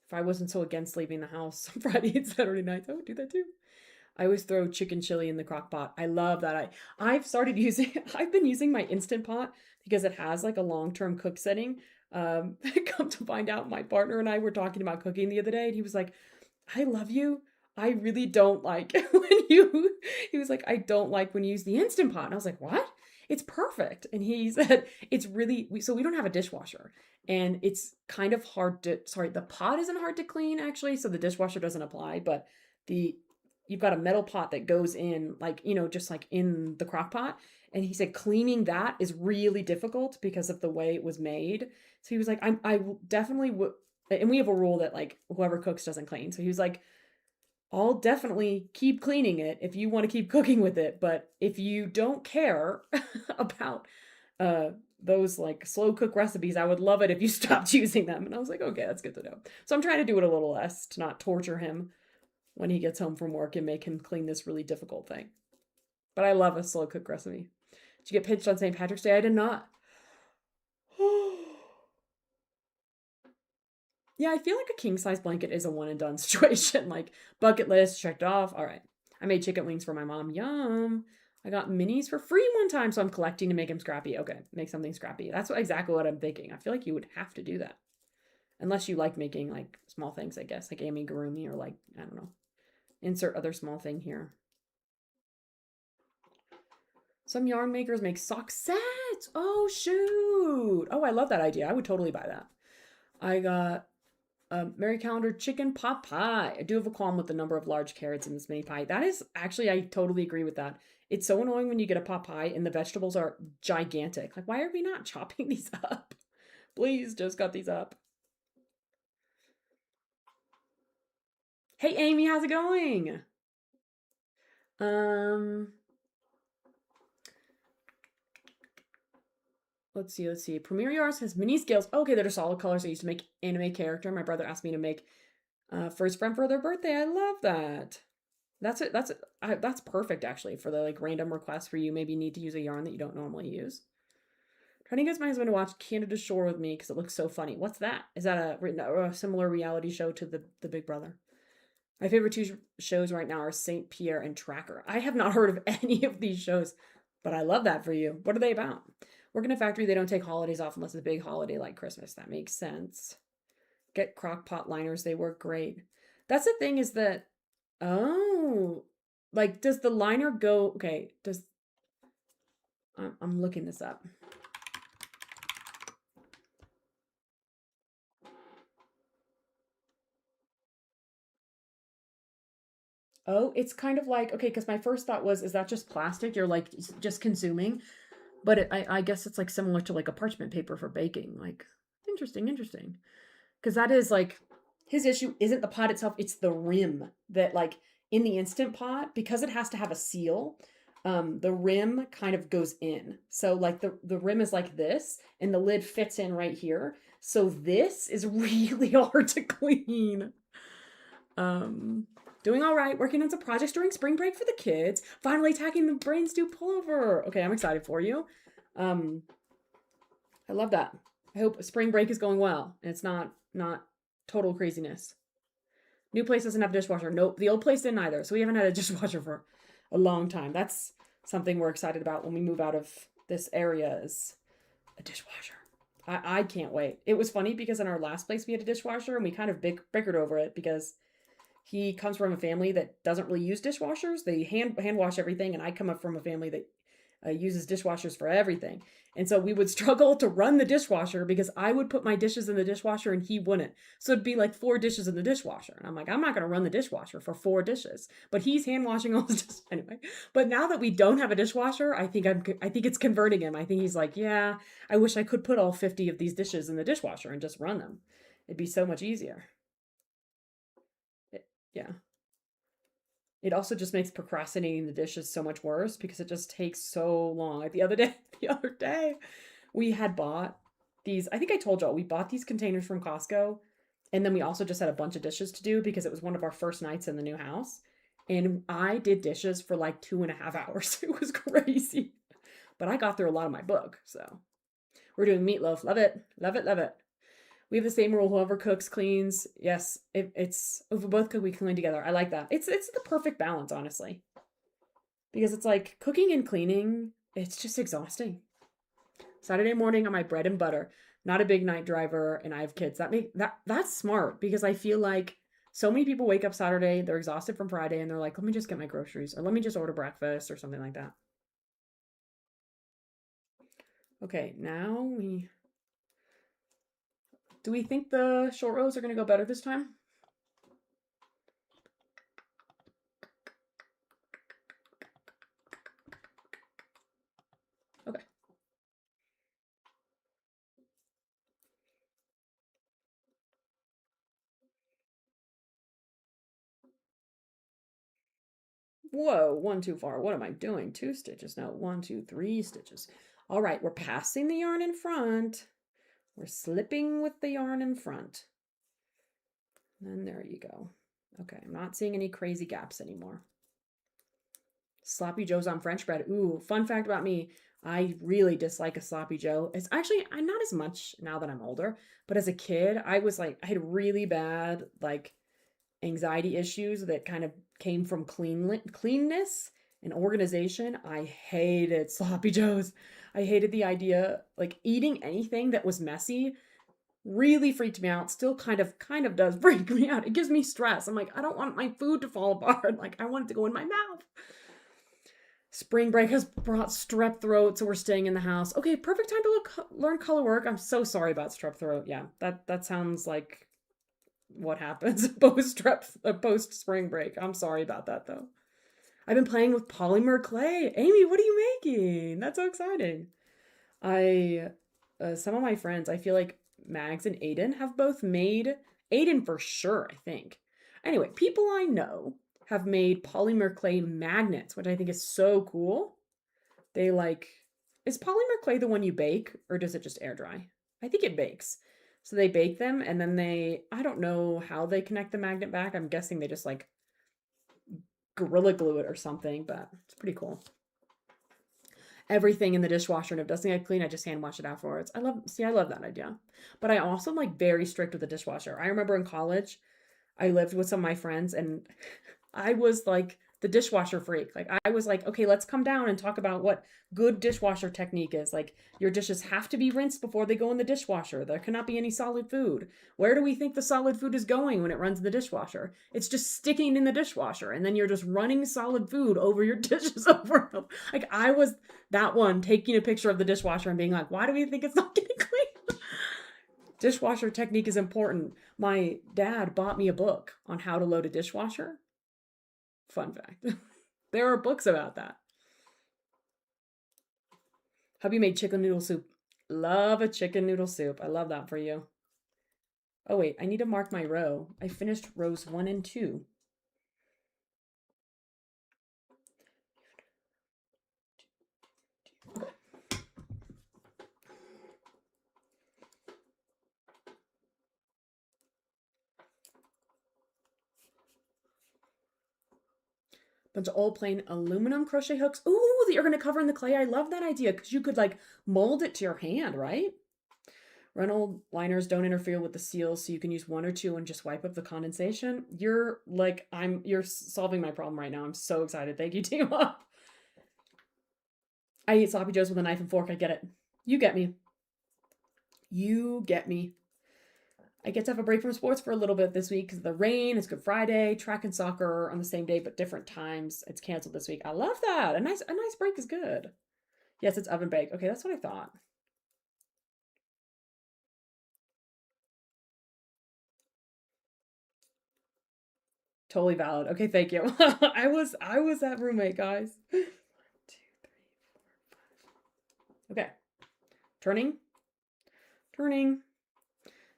If I wasn't so against leaving the house on Friday and Saturday nights, I would do that too. I always throw chicken chili in the crock pot. I love that. I've been using my Instant Pot because it has like a long-term cook setting. Come to find out, my partner and I were talking about cooking the other day, and he was like, I love you. I really don't like he was like, I don't like when you use the Instant Pot. And I was like, what? It's perfect. And he said, it's really, so we don't have a dishwasher and it's kind of hard to, sorry, the pot isn't hard to clean actually. So the dishwasher doesn't apply, but you've got a metal pot that goes in like, just like in the crock pot. And he said cleaning that is really difficult because of the way it was made. So he was like, I definitely would. And we have a rule that like whoever cooks doesn't clean. So he was like, I'll definitely keep cleaning it if you want to keep cooking with it. But if you don't care about those like slow cook recipes, I would love it if you stopped using them. And I was like, okay, that's good to know. So I'm trying to do it a little less to not torture him when he gets home from work and make him clean this really difficult thing. But I love a slow cook recipe. Did you get pitched on St. Patrick's Day? I did not. Yeah, I feel like a king size blanket is a one and done situation. Like bucket list checked off. All right. I made chicken wings for my mom. Yum. I got minis for free one time, so I'm collecting to make them scrappy. Okay, make something scrappy. That's exactly what I'm thinking. I feel like you would have to do that. Unless you like making like small things, I guess, like amigurumi or like, I don't know. Insert other small thing here. Some yarn makers make sock sets. Oh, shoot. Oh, I love that idea. I would totally buy that. I got Mary Calendar chicken pot pie. I do have a qualm with the number of large carrots in this mini pie. That is actually, I totally agree with that. It's so annoying when you get a pot pie and the vegetables are gigantic. Like, why are we not chopping these up? Please just cut these up. Hey, Amy, how's it going? let's see. Premier Yards has mini scales. Okay, they're solid colors I used to make anime character. My brother asked me to make for his friend for their birthday. I love that. That's it. That's perfect actually for the like random requests where you maybe need to use a yarn that you don't normally use. Trying to get my husband to watch Canada Shore with me because it looks so funny. What's that? Is that a similar reality show to the Big Brother? My favorite two shows right now are Saint Pierre and Tracker. I have not heard of any of these shows, but I love that for you. What are they about? Work in a factory, they don't take holidays off unless it's a big holiday like Christmas. That makes sense. Get crock pot liners, they work great. That's the thing is that, oh, like, does the liner go, okay, I'm looking this up. Oh, it's kind of like, okay, because my first thought was, is that just plastic you're like just consuming? But I guess it's like similar to like a parchment paper for baking. Like, interesting. Because that is like, his issue isn't the pot itself, it's the rim that like in the Instant Pot, because it has to have a seal, the rim kind of goes in. So like the rim is like this and the lid fits in right here. So this is really hard to clean. Um, Doing all right, working on some projects during spring break for the kids. Finally tackling the brain stew pullover. Okay, I'm excited for you. I love that. I hope spring break is going well and it's not total craziness. New place doesn't have a dishwasher. Nope, the old place didn't either. So we haven't had a dishwasher for a long time. That's something we're excited about when we move out of this area is a dishwasher. I can't wait. It was funny because in our last place we had a dishwasher and we kind of bickered over it because he comes from a family that doesn't really use dishwashers. They hand wash everything, and I come up from a family that uses dishwashers for everything. And so we would struggle to run the dishwasher because I would put my dishes in the dishwasher and he wouldn't. So it'd be like 4 dishes in the dishwasher. And I'm like, I'm not going to run the dishwasher for 4 dishes. But he's hand washing all his dishes anyway. But now that we don't have a dishwasher, I think it's converting him. I think he's like, yeah, I wish I could put all 50 of these dishes in the dishwasher and just run them. It'd be so much easier. Yeah. It also just makes procrastinating the dishes so much worse because it just takes so long. Like the other day, we had bought these. I think I told y'all we bought these containers from Costco, and then we also just had a bunch of dishes to do because it was one of our first nights in the new house, and I did dishes for like 2.5 hours. It was crazy, but I got through a lot of my book. So we're doing meatloaf. Love it, love it, love it. We have the same rule. Whoever cooks cleans. Yes, if we both cook, we clean together. I like that. It's the perfect balance, honestly, because it's like cooking and cleaning. It's just exhausting. Saturday morning on my bread and butter. Not a big night driver, and I have kids. That's smart because I feel like so many people wake up Saturday, they're exhausted from Friday, and they're like, let me just get my groceries, or let me just order breakfast, or something like that. Okay, now do we think the short rows are going to go better this time? Okay. Whoa, one too far. What am I doing? 2 stitches. No, 1, 2, 3 stitches. All right, we're passing the yarn in front. We're slipping with the yarn in front. And there you go. Okay, I'm not seeing any crazy gaps anymore. Sloppy Joes on French bread. Ooh, fun fact about me. I really dislike a sloppy Joe. It's actually, I'm not as much now that I'm older, but as a kid, I was like, I had really bad, like, anxiety issues that kind of came from cleanness and organization. I hated sloppy joes. I hated the idea, like eating anything that was messy really freaked me out. Still kind of does freak me out. It gives me stress. I'm like, I don't want my food to fall apart. Like I want it to go in my mouth. Spring break has brought strep throat, so we're staying in the house. Okay, perfect time to learn color work. I'm so sorry about strep throat. Yeah, that sounds like what happens post spring break. I'm sorry about that though. I've been playing with polymer clay. Amy, what are you making? That's so exciting. I some of my friends, I feel like Mags and Aiden have both made Aiden for sure, I think. Anyway, people I know have made polymer clay magnets, which I think is so cool. They like Is polymer clay the one you bake, or does it just air dry? I think it bakes. So they bake them, and then I don't know how they connect the magnet back. I'm guessing they just like Gorilla Glue it or something, but it's pretty cool. Everything in the dishwasher, and if it doesn't get clean, I just hand wash it afterwards. I love that idea. But I also am like very strict with the dishwasher. I remember in college, I lived with some of my friends, and I was like the dishwasher freak. Like I was like, okay, let's come down and talk about what good dishwasher technique is. Like your dishes have to be rinsed before they go in the dishwasher. There cannot be any solid food. Where do we think the solid food is going when it runs in the dishwasher? It's just sticking in the dishwasher, and then you're just running solid food over your dishes over and over. Like I was that one taking a picture of the dishwasher and being like, why do we think it's not getting clean? Dishwasher technique is important. My dad bought me a book on how to load a dishwasher. Fun fact. There are books about that. Hubby made chicken noodle soup. Love a chicken noodle soup. I love that for you. Oh, wait. I need to mark my row. I finished rows 1 and 2. Bunch of old plain aluminum crochet hooks. Ooh, that you're going to cover in the clay. I love that idea because you could like mold it to your hand, right? Run old liners, don't interfere with the seals, so you can use 1 or 2 and just wipe up the condensation. You're solving my problem right now. I'm so excited. Thank you, Tima. I eat sloppy joes with a knife and fork. I get it. You get me. You get me. I get to have a break from sports for a little bit this week because of the rain. It's Good Friday. Track and soccer on the same day, but different times. It's canceled this week. I love that. A nice break is good. Yes, it's oven baked. Okay, that's what I thought. Totally valid. Okay, thank you. I was that roommate, guys. 1, 2, 3, 4, 5. Okay. Turning.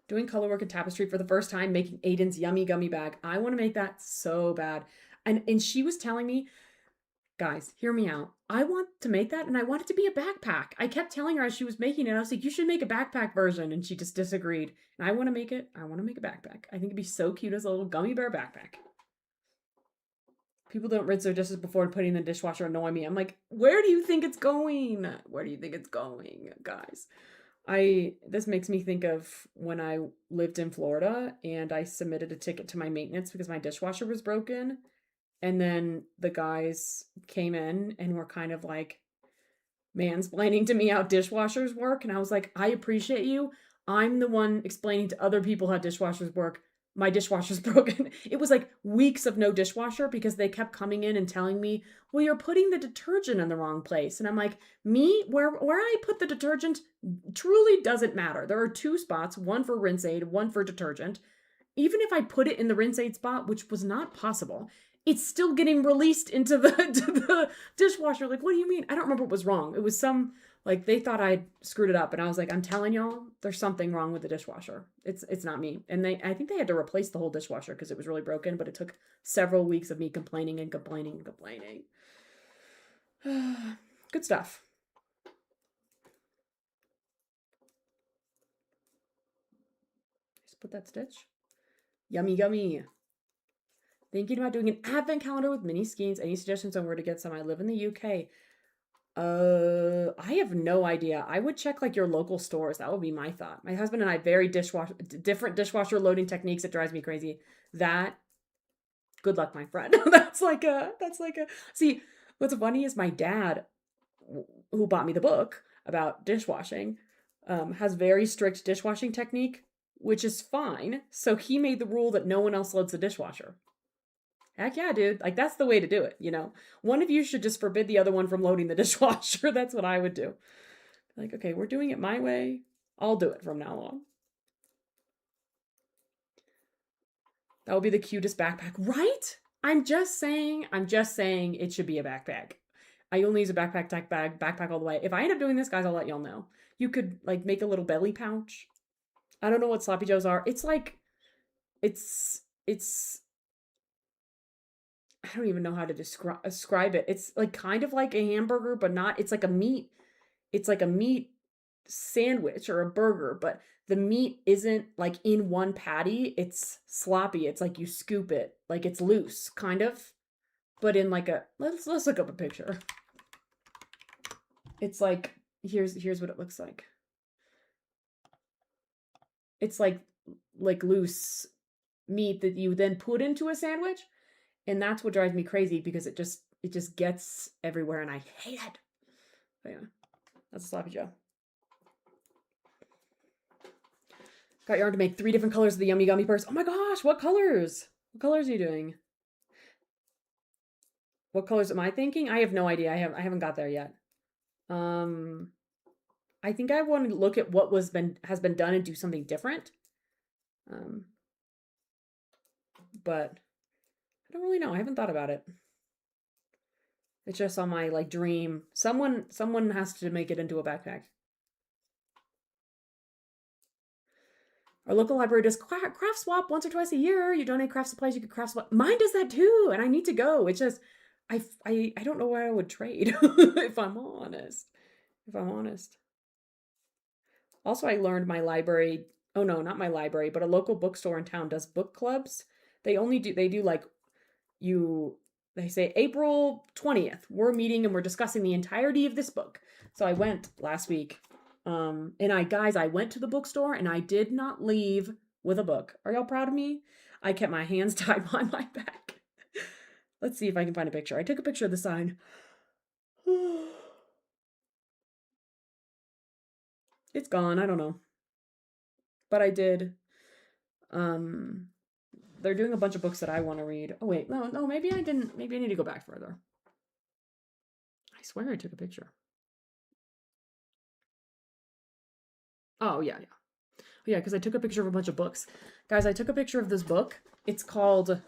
Doing color work and tapestry for the first time, making Aiden's yummy gummy bag. I want to make that so bad. And she was telling me, guys, hear me out. I want to make that, and I want it to be a backpack. I kept telling her as she was making it, I was like, you should make a backpack version, and she just disagreed. And I want to make it. I want to make a backpack. I think it'd be so cute as a little gummy bear backpack. People don't rinse their dishes before putting in the dishwasher, annoy me. I'm like, where do you think it's going? Where do you think it's going, guys? This makes me think of when I lived in Florida and I submitted a ticket to my maintenance because my dishwasher was broken. And then the guys came in and were kind of like mansplaining to me how dishwashers work. And I was like, I appreciate you. I'm the one explaining to other people how dishwashers work. My dishwasher's broken. It was like weeks of no dishwasher because they kept coming in and telling me, well, you're putting the detergent in the wrong place. And I'm like, where I put the detergent truly doesn't matter. There are 2 spots, one for rinse aid, one for detergent. Even if I put it in the rinse aid spot, which was not possible, it's still getting released into the dishwasher. Like, what do you mean? I don't remember what was wrong. It was like they thought I'd screwed it up, and I was like, I'm telling y'all, there's something wrong with the dishwasher. It's not me. And I think they had to replace the whole dishwasher because it was really broken, but it took several weeks of me complaining. Good stuff. Just put that stitch. Yummy, yummy. Thinking about doing an advent calendar with mini skeins. Any suggestions on where to get some? I live in the UK. I have no idea. I would check like your local stores. That would be my thought. My husband and I very different dishwasher loading techniques. It drives me crazy. Good luck, my friend. That's like a see, what's funny is my dad, who bought me the book about dishwashing, has very strict dishwashing technique, which is fine. So he made the rule that no one else loads the dishwasher. Heck yeah, dude. Like, that's the way to do it, you know? One of you should just forbid the other one from loading the dishwasher. That's what I would do. Like, okay, we're doing it my way. I'll do it from now on. That would be the cutest backpack, right? I'm just saying it should be a backpack. I only use a backpack all the way. If I end up doing this, guys, I'll let y'all know. You could, like, make a little belly pouch. I don't know what sloppy joes are. It's like, it's I don't even know how to describe it. It's like kind of like a hamburger, but not. It's like a meat. it's like a meat sandwich or a burger, but the meat isn't like in one patty. It's sloppy. It's like you scoop it, like it's loose, kind of, but in like a let's look up a picture. It's like here's what it looks like. It's like loose meat that you then put into a sandwich, and that's what drives me crazy because it just gets everywhere and I hate it. But yeah, that's a sloppy Joe. Got yarn to make 3 different colors of the Yummy Gummy purse. Oh my gosh, what colors? What colors are you doing? What colors am I thinking? I have no idea. I haven't got there yet. I think I want to look at what has been done and do something different. But I don't really know. I haven't thought about it. It's just on my like dream. Someone has to make it into a backpack. Our local library does craft swap once or twice a year. You donate craft supplies, you could craft swap. Mine does that too, and I need to go. It's just I don't know where I would trade if I'm honest. Also, I learned my library, oh no, not my library, but a local bookstore in town does book clubs. They do like they say April 20th, we're meeting and we're discussing the entirety of this book. So I went last week. And I went to the bookstore and I did not leave with a book. Are y'all proud of me? I kept my hands tied behind my back. Let's see if I can find a picture. I took a picture of the sign. It's gone. I don't know. But I did. They're doing a bunch of books that I want to read. Oh wait, no, maybe I didn't. Maybe I need to go back further. I swear I took a picture. Oh, yeah. Yeah, because I took a picture of a bunch of books. Guys, I took a picture of this book. It's called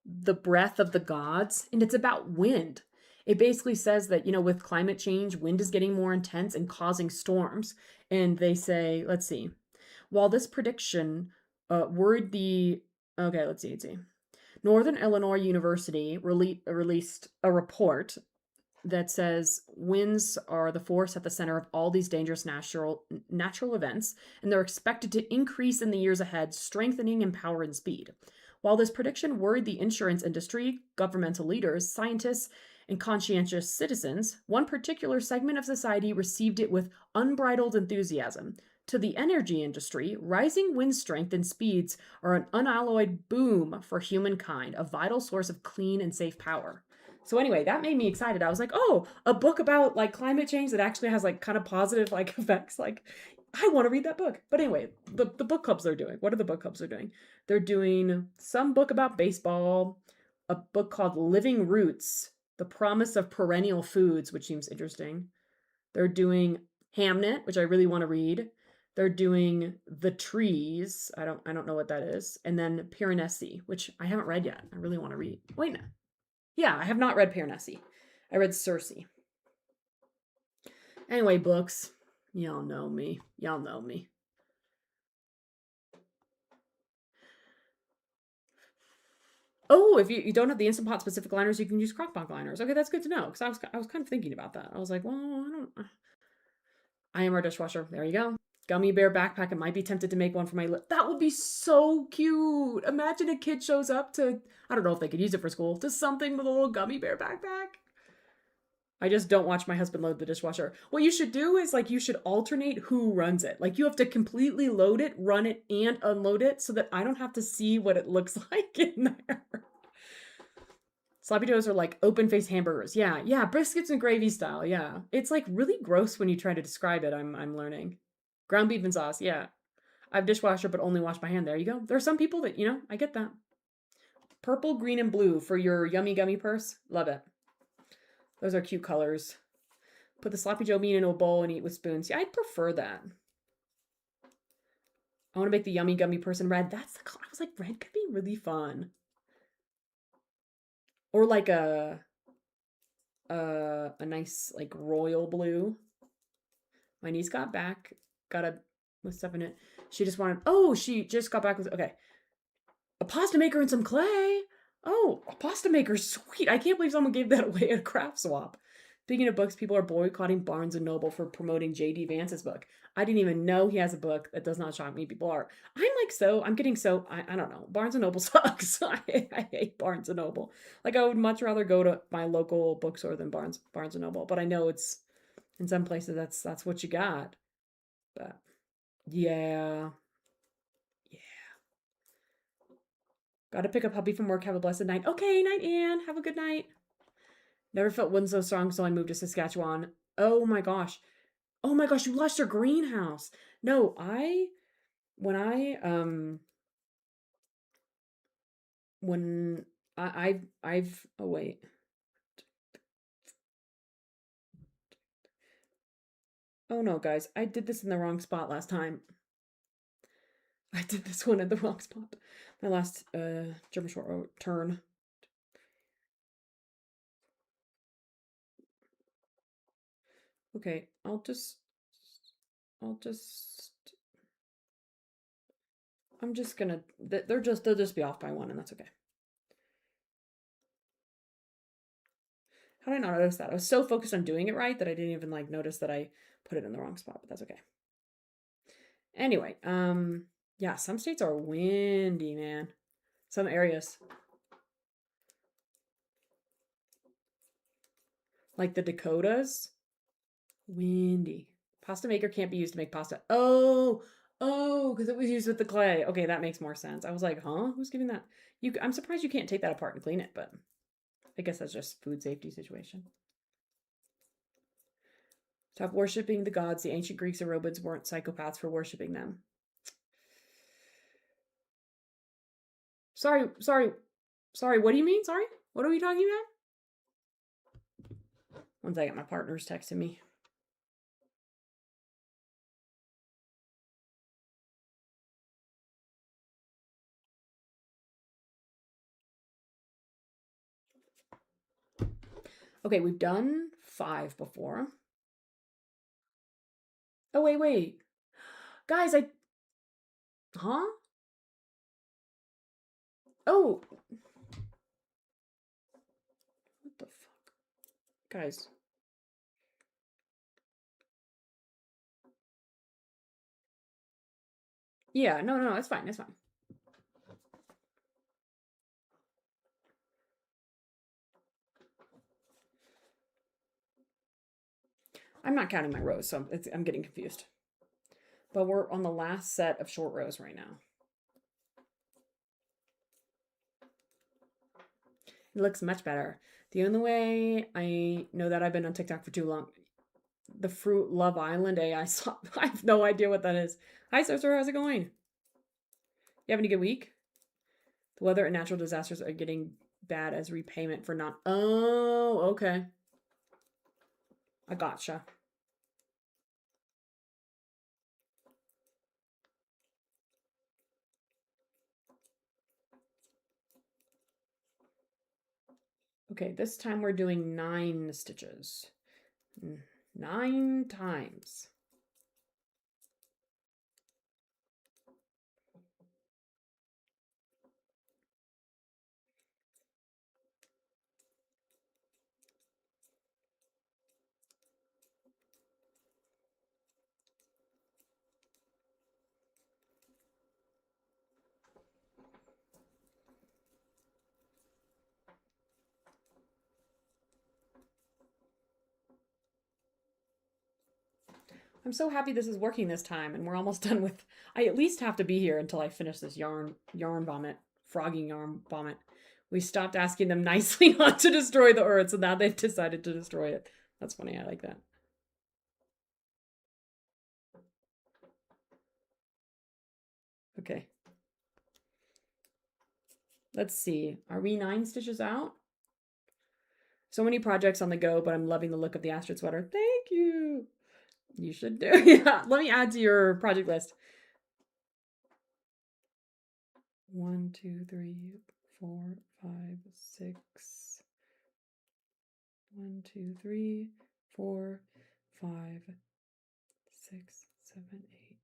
The Breath of the Gods, and it's about wind. It basically says that, with climate change, wind is getting more intense and causing storms. And they say, let's see, while this prediction worried the... Okay, let's see. Northern Illinois University released a report that says winds are the force at the center of all these dangerous natural events, and they're expected to increase in the years ahead, strengthening in power and speed. While this prediction worried the insurance industry, governmental leaders, scientists, and conscientious citizens, one particular segment of society received it with unbridled enthusiasm. To the energy industry, rising wind strength and speeds are an unalloyed boom for humankind, a vital source of clean and safe power. So anyway, that made me excited. I was like, oh, a book about like climate change that actually has like kind of positive like effects. Like, I want to read that book. But anyway, the book clubs they're doing. What are the book clubs they're doing? They're doing some book about baseball, a book called Living Roots, The Promise of Perennial Foods, which seems interesting. They're doing Hamnet, which I really want to read. They're doing The Trees. I don't know what that is. And then Piranesi, which I haven't read yet. I really want to read. Wait, no. Yeah, I have not read Piranesi. I read Circe. Anyway, books. Y'all know me. Oh, if you don't have the Instant Pot specific liners, you can use Crock-Pot liners. Okay, that's good to know, because I was kind of thinking about that. I was like, well, I am our dishwasher. There you go. Gummy bear backpack. I might be tempted to make one for my that would be so cute. Imagine a kid shows up to, I don't know if they could use it for school, to something with a little gummy bear backpack. I just don't watch my husband load the dishwasher. What you should do is you should alternate who runs it. You have to completely load it, run it, and unload it so that I don't have to see what it looks like in there. Sloppy Joes are like open-faced hamburgers. Yeah, biscuits and gravy style, yeah. It's really gross when you try to describe it, I'm learning. Ground beef and sauce, yeah. I have dishwasher, but only wash by hand. There you go. There are some people that, I get that. Purple, green, and blue for your Yummy Gummy purse. Love it. Those are cute colors. Put the Sloppy Joe meat into a bowl and eat with spoons. Yeah, I'd prefer that. I want to make the Yummy Gummy purse in red. That's the color. I was like, red could be really fun. Or like a nice royal blue. My niece got back, with stuff in it. She just got back with, okay. A pasta maker and some clay. Oh, a pasta maker, sweet. I can't believe someone gave that away at a craft swap. Speaking of books, people are boycotting Barnes and Noble for promoting J.D. Vance's book. I didn't even know he has a book. That does not shock me. People are. I'm getting so, I don't know. Barnes and Noble sucks. I hate Barnes and Noble. Like, I would much rather go to my local bookstore than Barnes and Noble. But I know it's, in some places, that's what you got. But, yeah. Yeah. Got to pick up hubby from work. Have a blessed night. Okay, night, Anne. Have a good night. Never felt wind so strong, so I moved to Saskatchewan. Oh my gosh. Oh my gosh, you lost your greenhouse. No, when I when I've oh wait. Oh no, guys, I did this in the wrong spot last time. I did this one in the wrong spot. My last German short row turn. Okay, I'm just gonna they'll just be off by one, and that's okay. How did I not notice that? I was so focused on doing it right that I didn't even like notice that I put it in the wrong spot, but that's okay. Anyway, yeah, some states are windy, man. Some areas. Like the Dakotas. Windy. Pasta maker can't be used to make pasta. Oh, because it was used with the clay. Okay, that makes more sense. I was like, huh? Who's giving that? I'm surprised you can't take that apart and clean it, but I guess that's just food safety situation. Stop worshiping the gods. The ancient Greeks and Romans weren't psychopaths for worshiping them. Sorry. What do you mean? Sorry? What are we talking about? One second, my partner's texting me. Okay, we've done 5 before. Oh, wait. Guys, huh? Oh. What the fuck? Guys. Yeah, no, it's fine. I'm not counting my rows, so I'm getting confused. But we're on the last set of short rows right now. It looks much better. The only way I know that I've been on TikTok for too long, the Fruit Love Island AI slop. I have no idea what that is. Hi, Sorcerer. How's it going? You having a good week? The weather and natural disasters are getting bad as repayment for not. Oh, okay. I gotcha. Okay, this time we're doing 9 stitches. 9 times. I'm so happy this is working this time, and we're almost done with. I at least have to be here until I finish this yarn vomit, frogging yarn vomit. We stopped asking them nicely not to destroy the earth, so now they've decided to destroy it. That's funny. I like that. Okay. Let's see. Are we 9 stitches out? So many projects on the go, but I'm loving the look of the Astrid sweater. Thank you. You should do. Yeah. Let me add to your project list. 1, 2, 3, 4, 5, 6. 1, 2, 3, 4, 5, 6, 7, 8, 9. 2, 3, 4, 5, 6, 7, 8,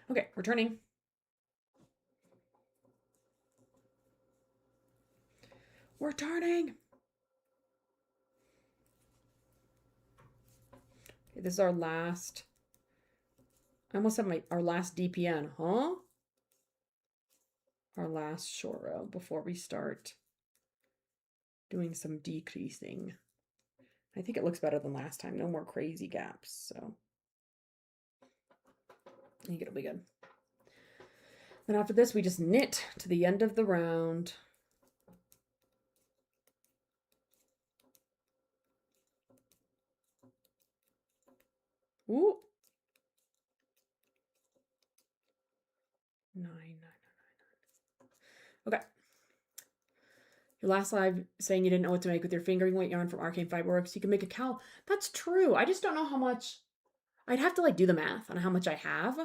9. Okay, returning. We're turning. Okay, this is our last. I almost have our last DPN, huh? Our last short row before we start doing some decreasing. I think it looks better than last time. No more crazy gaps, so I think it'll be good. Then after this, we just knit to the end of the round. Ooh. 9, 9, 9, 9, 9. Okay. Your last live saying you didn't know what to make with your fingering weight yarn from Arcane Fiberworks. You can make a cowl. That's true. I just don't know how much. I'd have to like do the math on how much I have,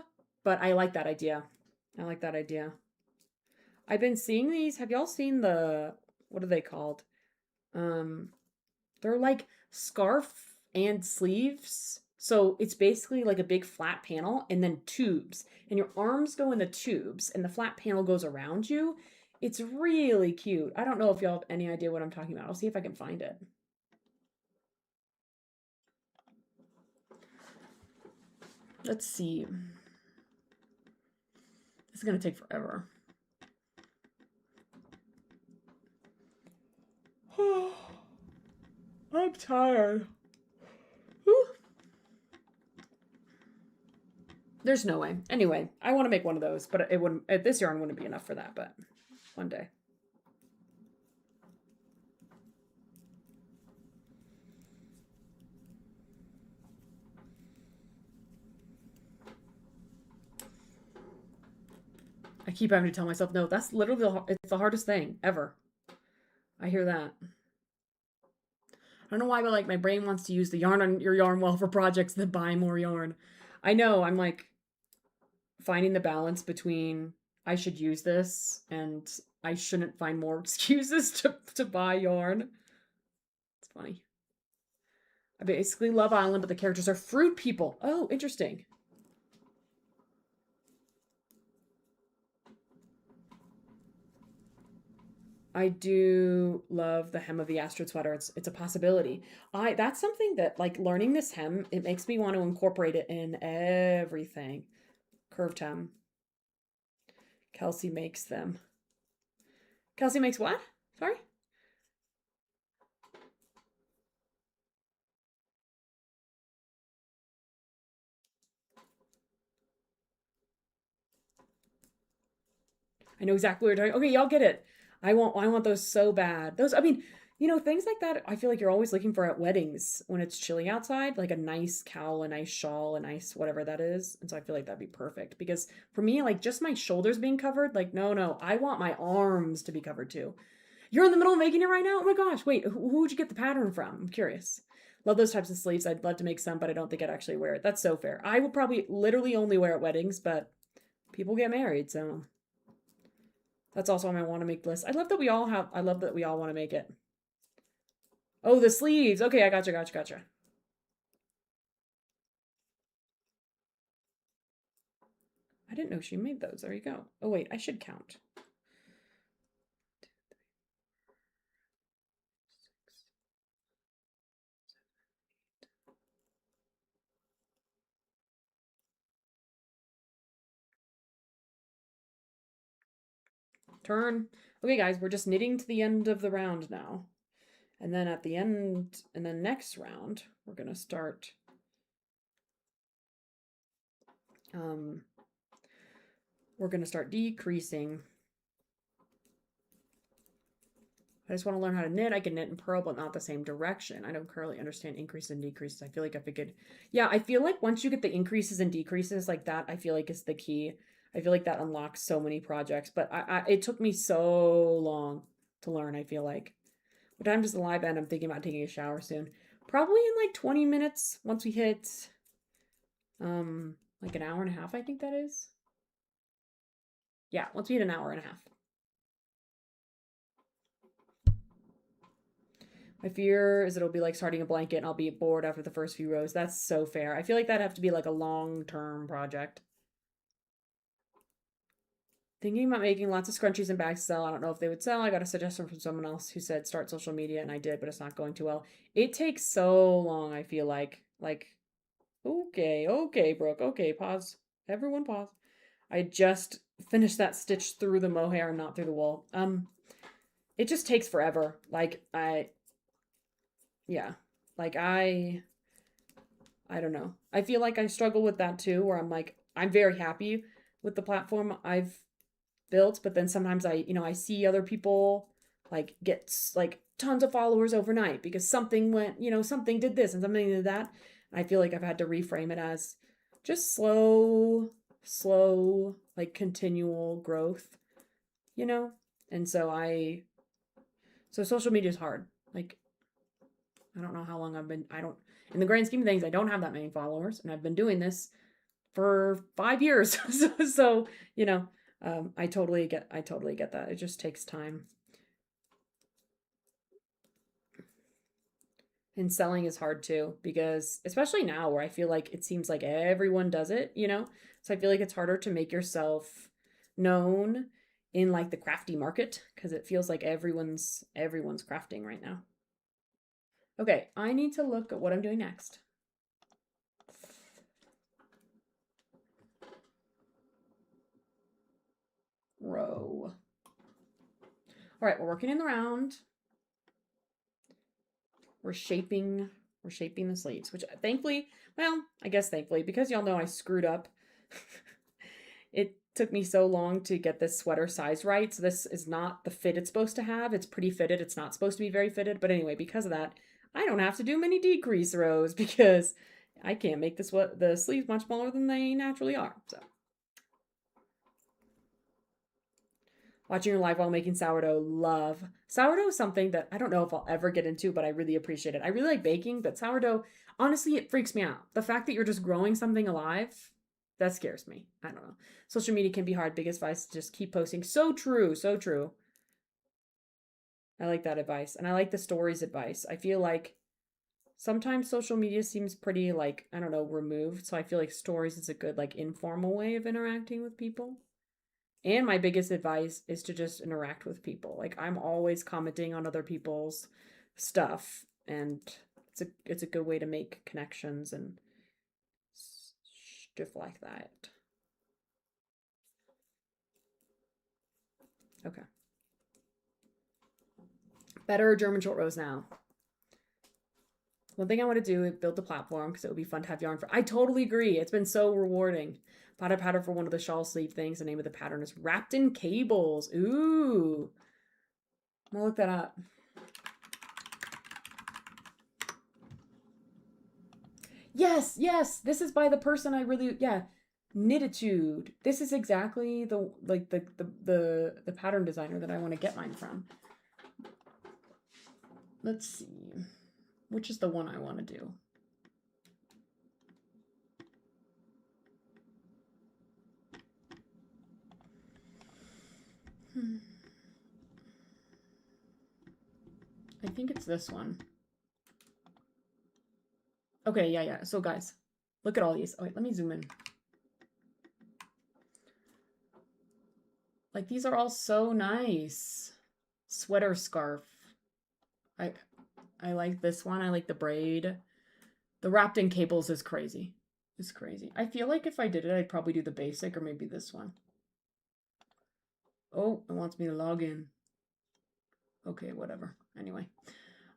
but I like that idea. I like that idea. I've been seeing these. Have y'all seen the, what are they called? They're like scarf and sleeves. So it's basically like a big flat panel and then tubes. And your arms go in the tubes and the flat panel goes around you. It's really cute. I don't know if y'all have any idea what I'm talking about. I'll see if I can find it. Let's see. This is going to take forever. I'm tired. Whew. There's no way. Anyway, I want to make one of those, but it wouldn't. This yarn wouldn't be enough for that, but one day. I keep having to tell myself, no, that's literally it's the hardest thing ever. I hear that. I don't know why, but like my brain wants to use the yarn on your yarn well for projects than buy more yarn. I know, I'm like finding the balance between I should use this and I shouldn't find more excuses to buy yarn. It's funny. I basically love Island, but the characters are fruit people. Oh, interesting. I do love the hem of the Astrid sweater. It's a possibility. That's something that like learning this hem, it makes me want to incorporate it in everything. Curved hem. Kelsey makes them. Kelsey makes what? Sorry? I know exactly what you're talking. Okay, y'all get it. I want those so bad. Those, I mean, you know, things like that, I feel like you're always looking for at weddings when it's chilly outside, like a nice cowl, a nice shawl, a nice whatever that is. And so I feel like that'd be perfect because for me, like just my shoulders being covered, like, no, I want my arms to be covered too. You're in the middle of making it right now? Oh my gosh, wait, who'd you get the pattern from? I'm curious. Love those types of sleeves. I'd love to make some, but I don't think I'd actually wear it. That's so fair. I will probably literally only wear at weddings, but people get married, so that's also on my want to make list. I love that we all want to make it. Oh, the sleeves. Okay, I gotcha. I didn't know she made those. There you go. Oh, wait, I should count. Turn. Okay, guys, we're just knitting to the end of the round now. And then at the end, and then next round, we're going to start decreasing. I just want to learn how to knit. I can knit and purl, but not the same direction. I don't currently understand increases and decreases. I feel like if I could, yeah, I feel like once you get the increases and decreases like that, I feel like is the key. I feel like that unlocks so many projects, but it took me so long to learn, I feel like. What time does the live end? I'm thinking about taking a shower soon. Probably in like 20 minutes once we hit, like an hour and a half, I think that is. Yeah, once we hit an hour and a half. My fear is it'll be like starting a blanket and I'll be bored after the first few rows. That's so fair. I feel like that'd have to be like a long-term project. Thinking about making lots of scrunchies and bags to sell. I don't know if they would sell. I got a suggestion from someone else who said start social media, and I did, but it's not going too well. It takes so long, I feel like. Okay, Brooke. Okay, pause. Everyone pause. I just finished that stitch through the mohair and not through the wool. It just takes forever. Yeah. Like I don't know. I feel like I struggle with that too, where I'm like, I'm very happy with the platform I've built, but then sometimes I see other people like get like tons of followers overnight because something went, something did this and something did that. And I feel like I've had to reframe it as just slow, like continual growth, And so social media is hard. Like, I don't know how long in the grand scheme of things, I don't have that many followers, and I've been doing this for 5 years. so, I totally get that. It just takes time. And selling is hard too, because especially now where I feel like it seems like everyone does it, So I feel like it's harder to make yourself known in like the crafty market because it feels like everyone's crafting right now. Okay, I need to look at what I'm doing next. Row. All right, we're working in the round. We're shaping the sleeves, which thankfully, because y'all know I screwed up. It took me so long to get this sweater size right. So this is not the fit it's supposed to have. It's pretty fitted. It's not supposed to be very fitted. But anyway, because of that, I don't have to do many decrease rows because I can't make the sleeves much smaller than they naturally are. So watching your live while making sourdough, love. Sourdough is something that I don't know if I'll ever get into, but I really appreciate it. I really like baking, but sourdough, honestly, it freaks me out. The fact that you're just growing something alive, that scares me. I don't know. Social media can be hard. Biggest advice, just keep posting. So true, so true. I like that advice. And I like the stories advice. I feel like sometimes social media seems pretty like, I don't know, removed. So I feel like stories is a good like informal way of interacting with people. And my biggest advice is to just interact with people. Like I'm always commenting on other people's stuff, and it's a good way to make connections and stuff like that. Okay. Better German short rows now. One thing I want to do is build the platform because it would be fun to have yarn for. I totally agree. It's been so rewarding. Bought a pattern for one of the shawl sleeve things. The name of the pattern is Wrapped in Cables. Ooh. I'm gonna look that up. Yes. This is by the person I really, Knititude. This is exactly the pattern designer that I want to get mine from. Let's see. Which is the one I want to do? I think it's this one. Okay, yeah. So guys, look at all these. Oh, wait, let me zoom in. Like these are all so nice. Sweater scarf. I like this one. I like the braid. The wrapped in cables is crazy. It's crazy. I feel like if I did it, I'd probably do the basic or maybe this one. Oh, it wants me to log in. Okay, whatever. Anyway,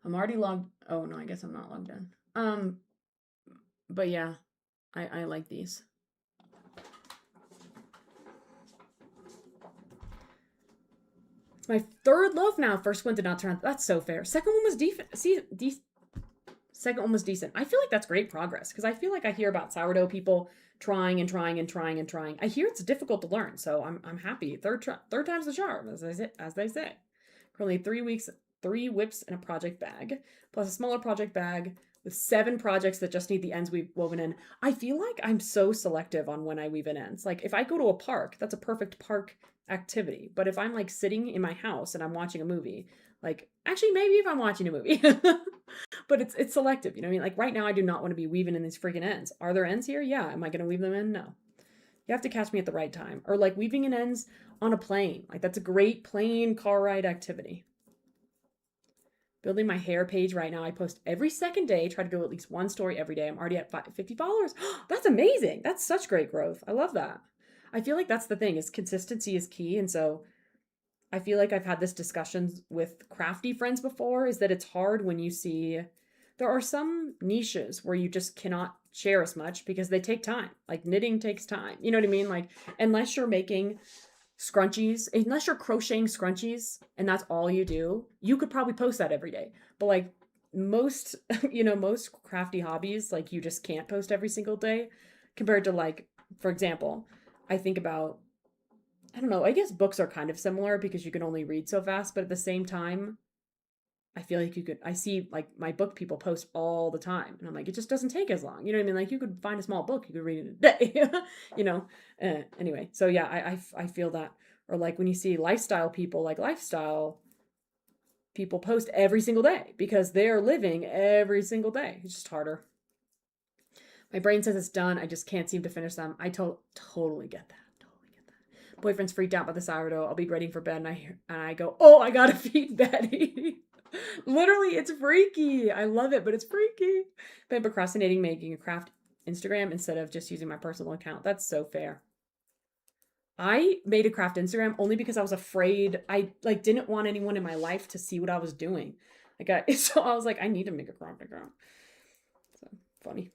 I'm already logged. Oh no, I guess I'm not logged in. But yeah, I like these. It's my third loaf now. First one did not turn out. That's so fair. Second one was decent. Second one was decent. I feel like that's great progress because I feel like I hear about sourdough people trying and trying and trying and trying. I hear it's difficult to learn, so I'm happy. Third time's the charm, as they say. Currently 3 whips in a project bag, plus a smaller project bag with 7 projects that just need the ends we've woven in. I feel like I'm so selective on when I weave in ends. Like if I go to a park, that's a perfect park activity. But if I'm like sitting in my house and I'm watching a movie, like actually maybe if I'm watching a movie, but it's selective. You know what I mean? Like right now I do not want to be weaving in these freaking ends. Are there ends here? Yeah. Am I going to weave them in? No. You have to catch me at the right time. Or like weaving in ends on a plane. Like that's a great plane car ride activity. Building my hair page right now. I post every second day, try to do at least one story every day. I'm already at 50 followers. That's amazing. That's such great growth. I love that. I feel like that's the thing is consistency is key. And so I feel like I've had this discussion with crafty friends before is that it's hard when you see there are some niches where you just cannot share as much because they take time. Like knitting takes time. You know what I mean? Like unless you're making scrunchies, unless you're crocheting scrunchies and that's all you do, you could probably post that every day. But like most, most crafty hobbies, like you just can't post every single day compared to like, for example, I think about, I don't know, I guess books are kind of similar because you can only read so fast, but at the same time, I feel like I see like my book people post all the time. And I'm like, it just doesn't take as long. You know what I mean? Like you could find a small book, you could read it in a day, Anyway, so yeah, I feel that. Or like when you see lifestyle people, like lifestyle people post every single day because they're living every single day. It's just harder. My brain says it's done. I just can't seem to finish them. I totally get that. Totally get that. Boyfriend's freaked out by the sourdough. I'll be ready for bed and I go, oh, I gotta feed Betty. Literally, it's freaky. I love it, but it's freaky. Been procrastinating making a craft Instagram instead of just using my personal account. That's so fair. I made a craft Instagram only because I was afraid. I like didn't want anyone in my life to see what I was doing. So I was like, I need to make a craft account. So funny.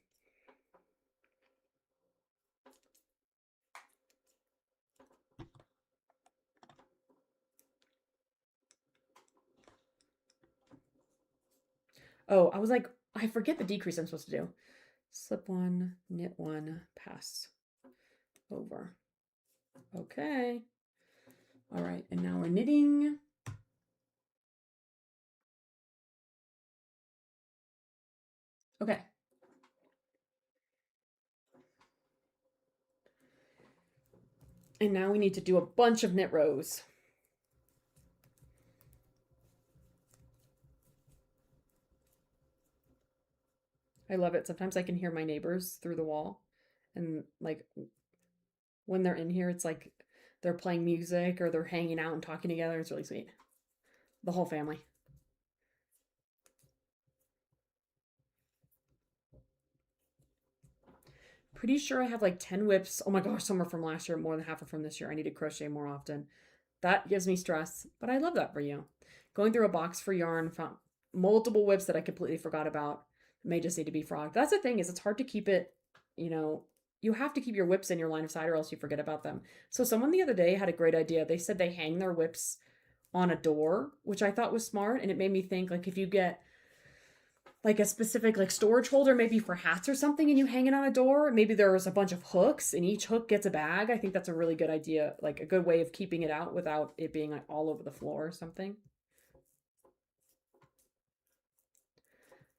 Oh, I was like, I forget the decrease I'm supposed to do. Slip one, knit one, pass over. Okay. All right, and now we're knitting. Okay. And now we need to do a bunch of knit rows. I love it. Sometimes I can hear my neighbors through the wall. And like when they're in here, it's like they're playing music or they're hanging out and talking together. It's really sweet. The whole family. Pretty sure I have like 10 whips. Oh my gosh, some are from last year, more than half are from this year. I need to crochet more often. That gives me stress, but I love that for you. Going through a box for yarn, found multiple whips that I completely forgot about. May just need to be frogged. That's the thing is it's hard to keep it, you have to keep your whips in your line of sight or else you forget about them. So someone the other day had a great idea. They said they hang their whips on a door, which I thought was smart. And it made me think like if you get like a specific like storage holder maybe for hats or something and you hang it on a door, maybe there's a bunch of hooks and each hook gets a bag. I think that's a really good idea, like a good way of keeping it out without it being like all over the floor or something.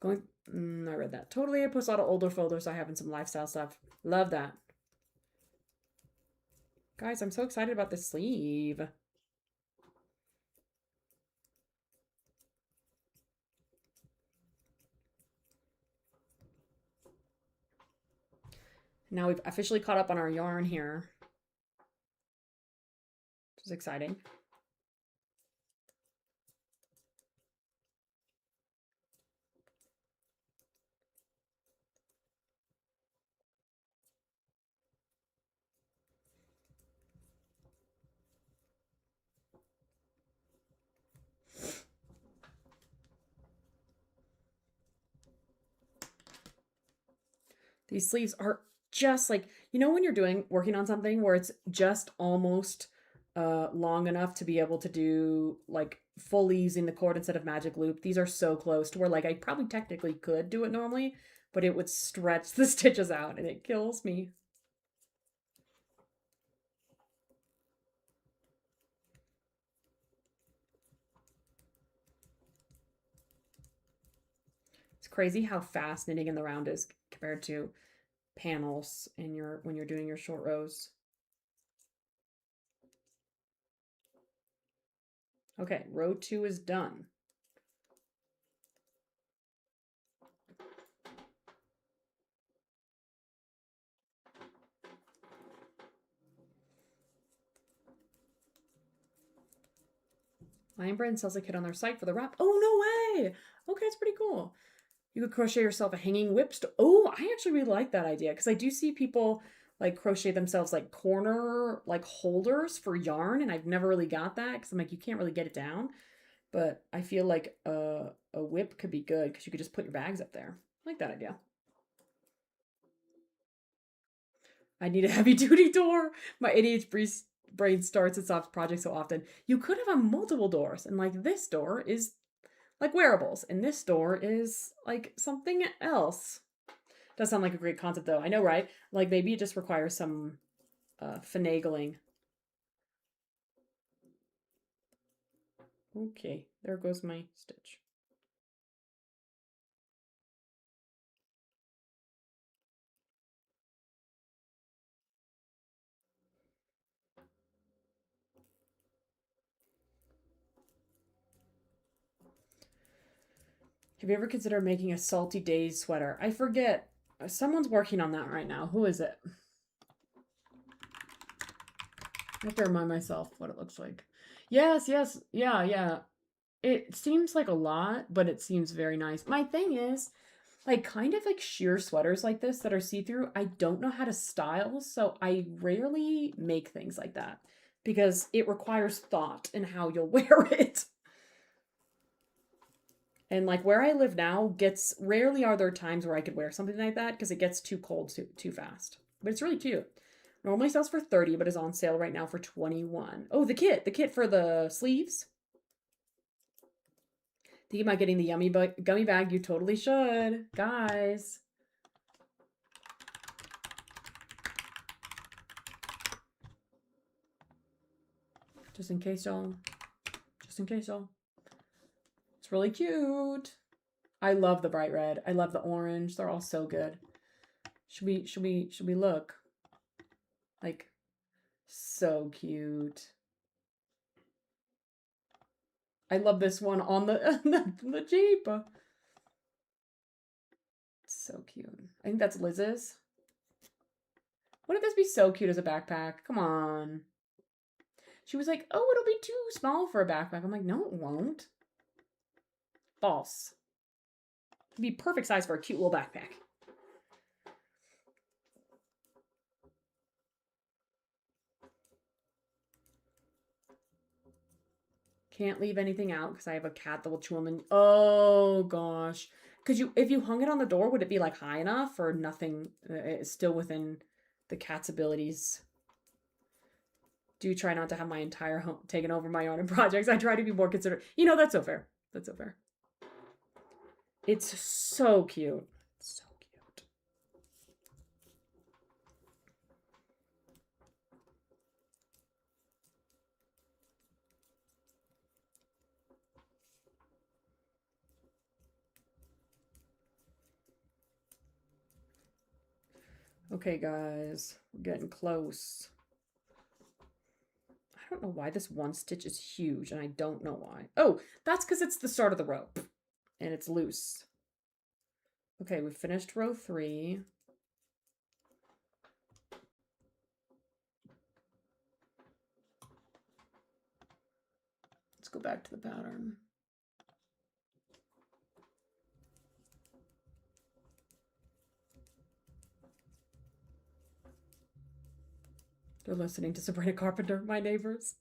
I read that. Totally. I post a lot of older folders I have in some lifestyle stuff. Love that. Guys, I'm so excited about this sleeve. Now we've officially caught up on our yarn here, which is exciting. These sleeves are just like, when you're working on something where it's just almost long enough to be able to do like fully using the cord instead of magic loop. These are so close to where like I probably technically could do it normally, but it would stretch the stitches out and it kills me. It's crazy how fast knitting in the round is compared to panels in when you're doing your short rows. Okay, row 2 is done. Lion Brand sells a kit on their site for the wrap. Oh, no way. Okay, it's pretty cool. You could crochet yourself a hanging whip. Oh, I actually really like that idea because I do see people like crochet themselves like corner like holders for yarn, and I've never really got that because I'm like, you can't really get it down. But I feel like a whip could be good because you could just put your bags up there. I like that idea. I need a heavy duty door. My ADHD brain starts and stops projects so often. You could have multiple doors, and like this door is like wearables, and this door is like something else. Does sound like a great concept though. I know, right? Like maybe it just requires some finagling. Okay, there goes my stitch. Have you ever considered making a salty days sweater? I forget. Someone's working on that right now. Who is it? I have to remind myself what it looks like. Yes, yes, yeah, yeah. It seems like a lot, but it seems very nice. My thing is, like, kind of like sheer sweaters like this that are see-through, I don't know how to style, so I rarely make things like that because it requires thought in how you'll wear it. And like where I live now gets rarely are there times where I could wear something like that because it gets too cold too fast. But it's really cute. Normally sells for 30, but is on sale right now for 21. Oh, the kit for the sleeves. Thinking about getting the yummy gummy bag? You totally should, guys. Just in case y'all. Just in case y'all. It's really cute. I love the bright red. I love the orange. They're all so good. Should we look? Like, so cute. I love this one on the Jeep. So cute. I think that's Liz's. Wouldn't this be so cute as a backpack? Come on. She was like, oh, it'll be too small for a backpack. I'm like, no, it won't. False. It'd be perfect size for a cute little backpack. Can't leave anything out because I have a cat that will chew on the... Oh, gosh. If you hung it on the door, would it be like high enough or nothing? It's still within the cat's abilities. Do try not to have my entire home taken over my yarn and projects. I try to be more considerate. You know, that's so fair. That's so fair. It's so cute. So cute. Okay, guys. We're getting close. I don't know why this one stitch is huge, and I don't know why. Oh, that's because it's the start of the row, and it's loose. Okay, we finished row 3. Let's go back to the pattern. They're listening to Sabrina Carpenter, my neighbors.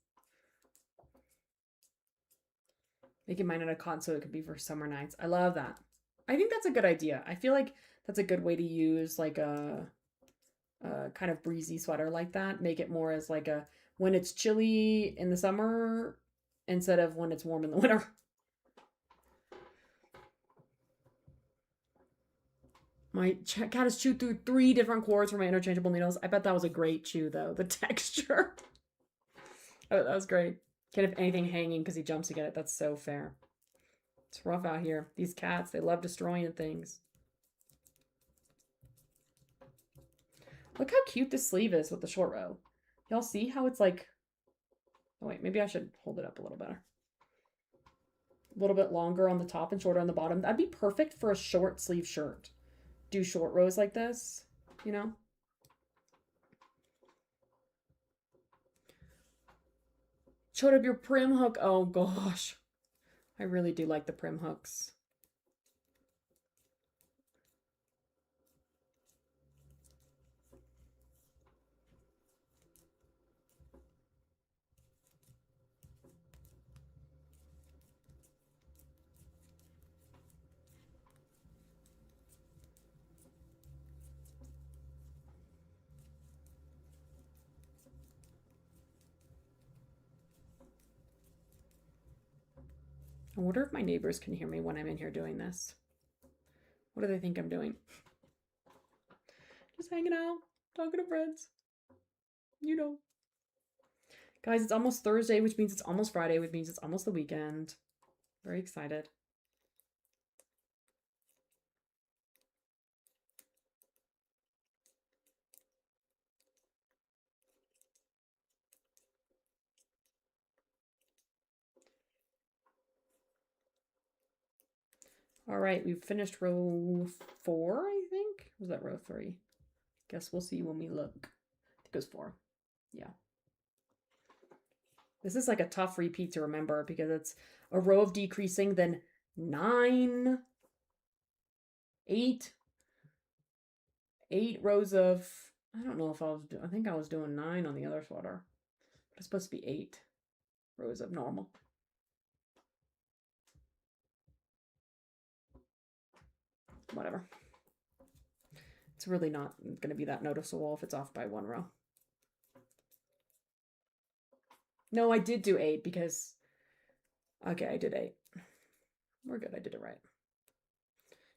Making mine in a cotton so it could be for summer nights. I love that. I think that's a good idea. I feel like that's a good way to use like a kind of breezy sweater like that. Make it more as like a when it's chilly in the summer instead of when it's warm in the winter. My cat has chewed through 3 different cords for my interchangeable needles. I bet that was a great chew, though. The texture. Oh, that was great. Can't have anything hanging because he jumps to get it. That's so fair. It's rough out here. These cats, they love destroying things. Look how cute this sleeve is with the short row. Y'all see how it's like... Oh, wait, maybe I should hold it up a little better. A little bit longer on the top and shorter on the bottom. That'd be perfect for a short sleeve shirt. Do short rows like this, you know? showed up your prim hook. Oh gosh. I really do like the prim hooks. I wonder if my neighbors can hear me when I'm in here doing this. What do they think I'm doing? Just hanging out, talking to friends. You know. Guys, it's almost Thursday, which means it's almost Friday, which means it's almost the weekend. Very excited. All right, we've finished row 4, I think. Was that row 3? Guess we'll see when we look. I think it was 4. Yeah. This is like a tough repeat to remember because it's a row of decreasing, then 9, 8 rows of, I don't know if I think I was doing 9 on the other sweater. But it's supposed to be 8 rows of normal. Whatever. It's really not going to be that noticeable if it's off by 1 row. No, I did do 8 because, okay, I did 8. We're good, I did it right.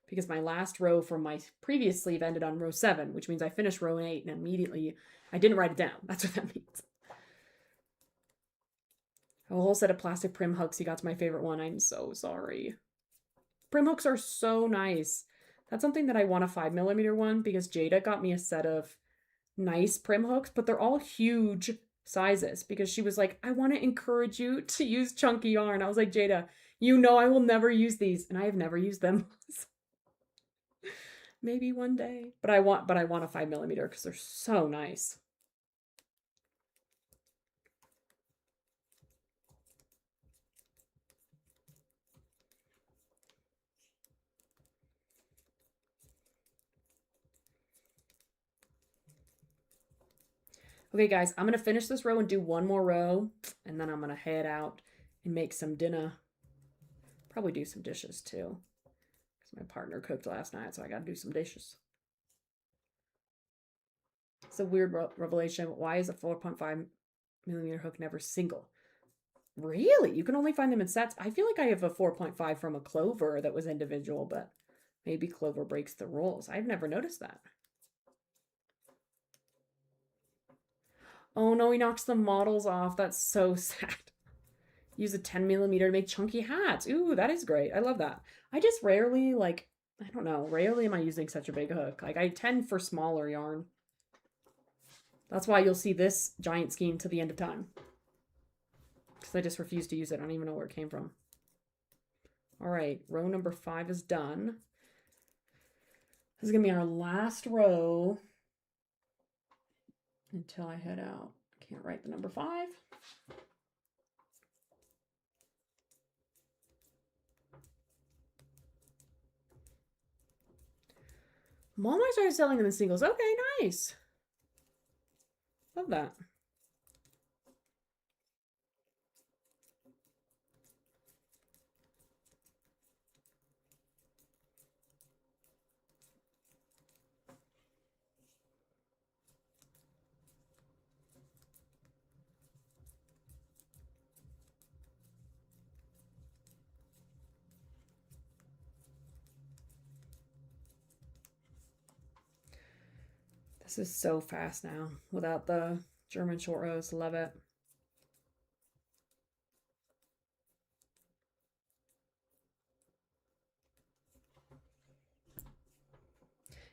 Because my last row from my previous sleeve ended on row 7, which means I finished row 8 and immediately, I didn't write it down. That's what that means. A whole set of plastic prim hooks. You got to my favorite one. I'm so sorry. Prim hooks are so nice. That's something that I want a 5mm one because Jada got me a set of nice prim hooks, but they're all huge sizes because she was like, I want to encourage you to use chunky yarn. I was like, Jada, you know I will never use these, and I have never used them. Maybe one day. But I want a 5mm because they're so nice. Okay, guys, I'm going to finish this row and do one more row, and then I'm going to head out and make some dinner. Probably do some dishes, too, because my partner cooked last night, so I got to do some dishes. It's a weird revelation. Why is a 4.5mm hook never single? Really? You can only find them in sets? I feel like I have a 4.5 from a Clover that was individual, but maybe Clover breaks the rules. I've never noticed that. Oh no, he knocks the models off. That's so sad. Use a 10mm to make chunky hats. Ooh, that is great. I love that. I just rarely, like, I don't know, rarely am I using such a big hook. Like, I tend for smaller yarn. That's why you'll see this giant skein to the end of time. Because I just refuse to use it. I don't even know where it came from. All right, row number 5 is done. This is going to be our last row until I head out. Can't write the number 5. Walmart started selling them in singles. Okay, nice. Love that. This is so fast now without the German short rows. Love it.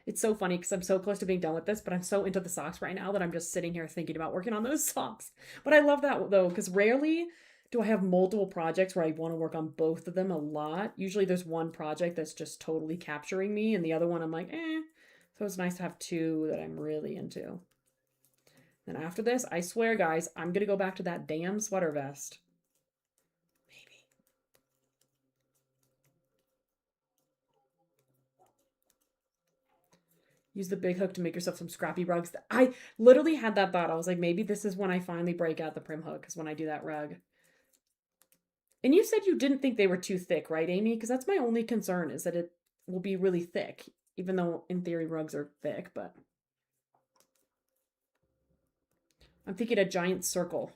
It's so funny because I'm so close to being done with this, but I'm so into the socks right now that I'm just sitting here thinking about working on those socks. But I love that though, because rarely do I have multiple projects where I want to work on both of them a lot. Usually there's one project that's just totally capturing me, and the other one I'm like, eh. So it's nice to have 2 that I'm really into. Then after this, I swear, guys, I'm going to go back to that damn sweater vest. Use the big hook to make yourself some scrappy rugs. I literally had that thought. I was like, maybe this is when I finally break out the prim hook, is when I do that rug. And you said you didn't think they were too thick, right, Amy? Because that's my only concern, is that it will be really thick, even though in theory rugs are thick, but I'm thinking a giant circle.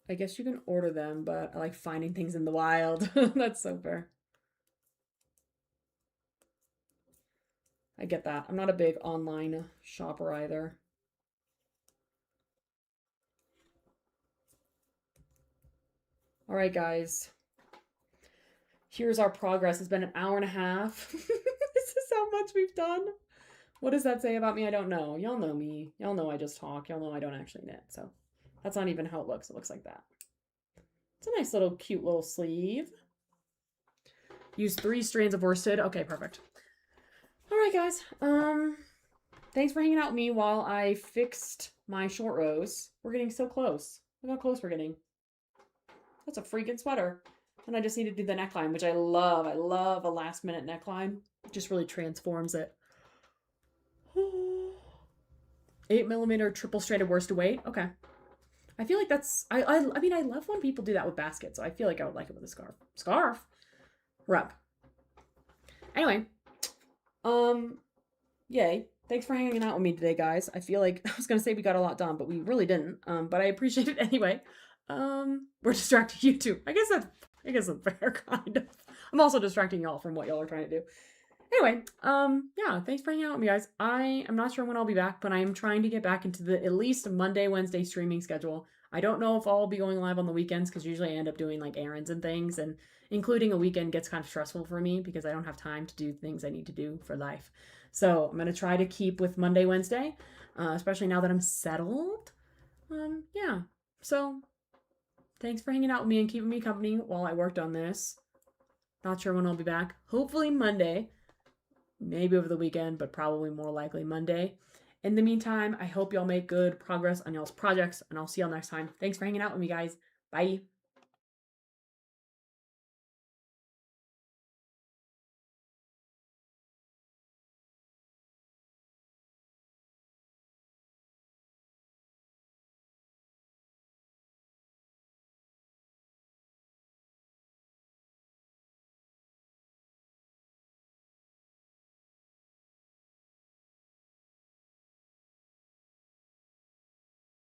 I guess you can order them, but I like finding things in the wild. That's so fair. I get that. I'm not a big online shopper either. All right, guys. Here's our progress. It's been an hour and a half. This is how much we've done. What does that say about me? I don't know. Y'all know me. Y'all know I just talk. Y'all know I don't actually knit. So that's not even how it looks. It looks like that. It's a nice little cute little sleeve. Use 3 strands of worsted. Okay, perfect. All right, guys. Thanks for hanging out with me while I fixed my short rows. We're getting so close. Look how close we're getting. That's a freaking sweater. And I just need to do the neckline, which I love. I love a last minute neckline. It just really transforms it. 8mm triple stranded worsted weight. Okay. I feel like that's, I mean, I love when people do that with baskets, so I feel like I would like it with a scarf. Scarf? Rub. Anyway. Yay. Thanks for hanging out with me today, guys. I feel like I was going to say we got a lot done, but we really didn't. But I appreciate it anyway. We're distracting you too. I guess that's fair, kind of. I'm also distracting y'all from what y'all are trying to do. Anyway, yeah, thanks for hanging out with me, guys. I am not sure when I'll be back, but I am trying to get back into the at least Monday, Wednesday streaming schedule. I don't know if I'll be going live on the weekends, because usually I end up doing like errands and things, and including a weekend gets kind of stressful for me because I don't have time to do things I need to do for life. So I'm going to try to keep with Monday, Wednesday, especially now that I'm settled. Yeah, so thanks for hanging out with me and keeping me company while I worked on this. Not sure when I'll be back. Hopefully Monday. Maybe over the weekend, but probably more likely Monday. In the meantime, I hope y'all make good progress on y'all's projects, and I'll see y'all next time. Thanks for hanging out with me, guys. Bye.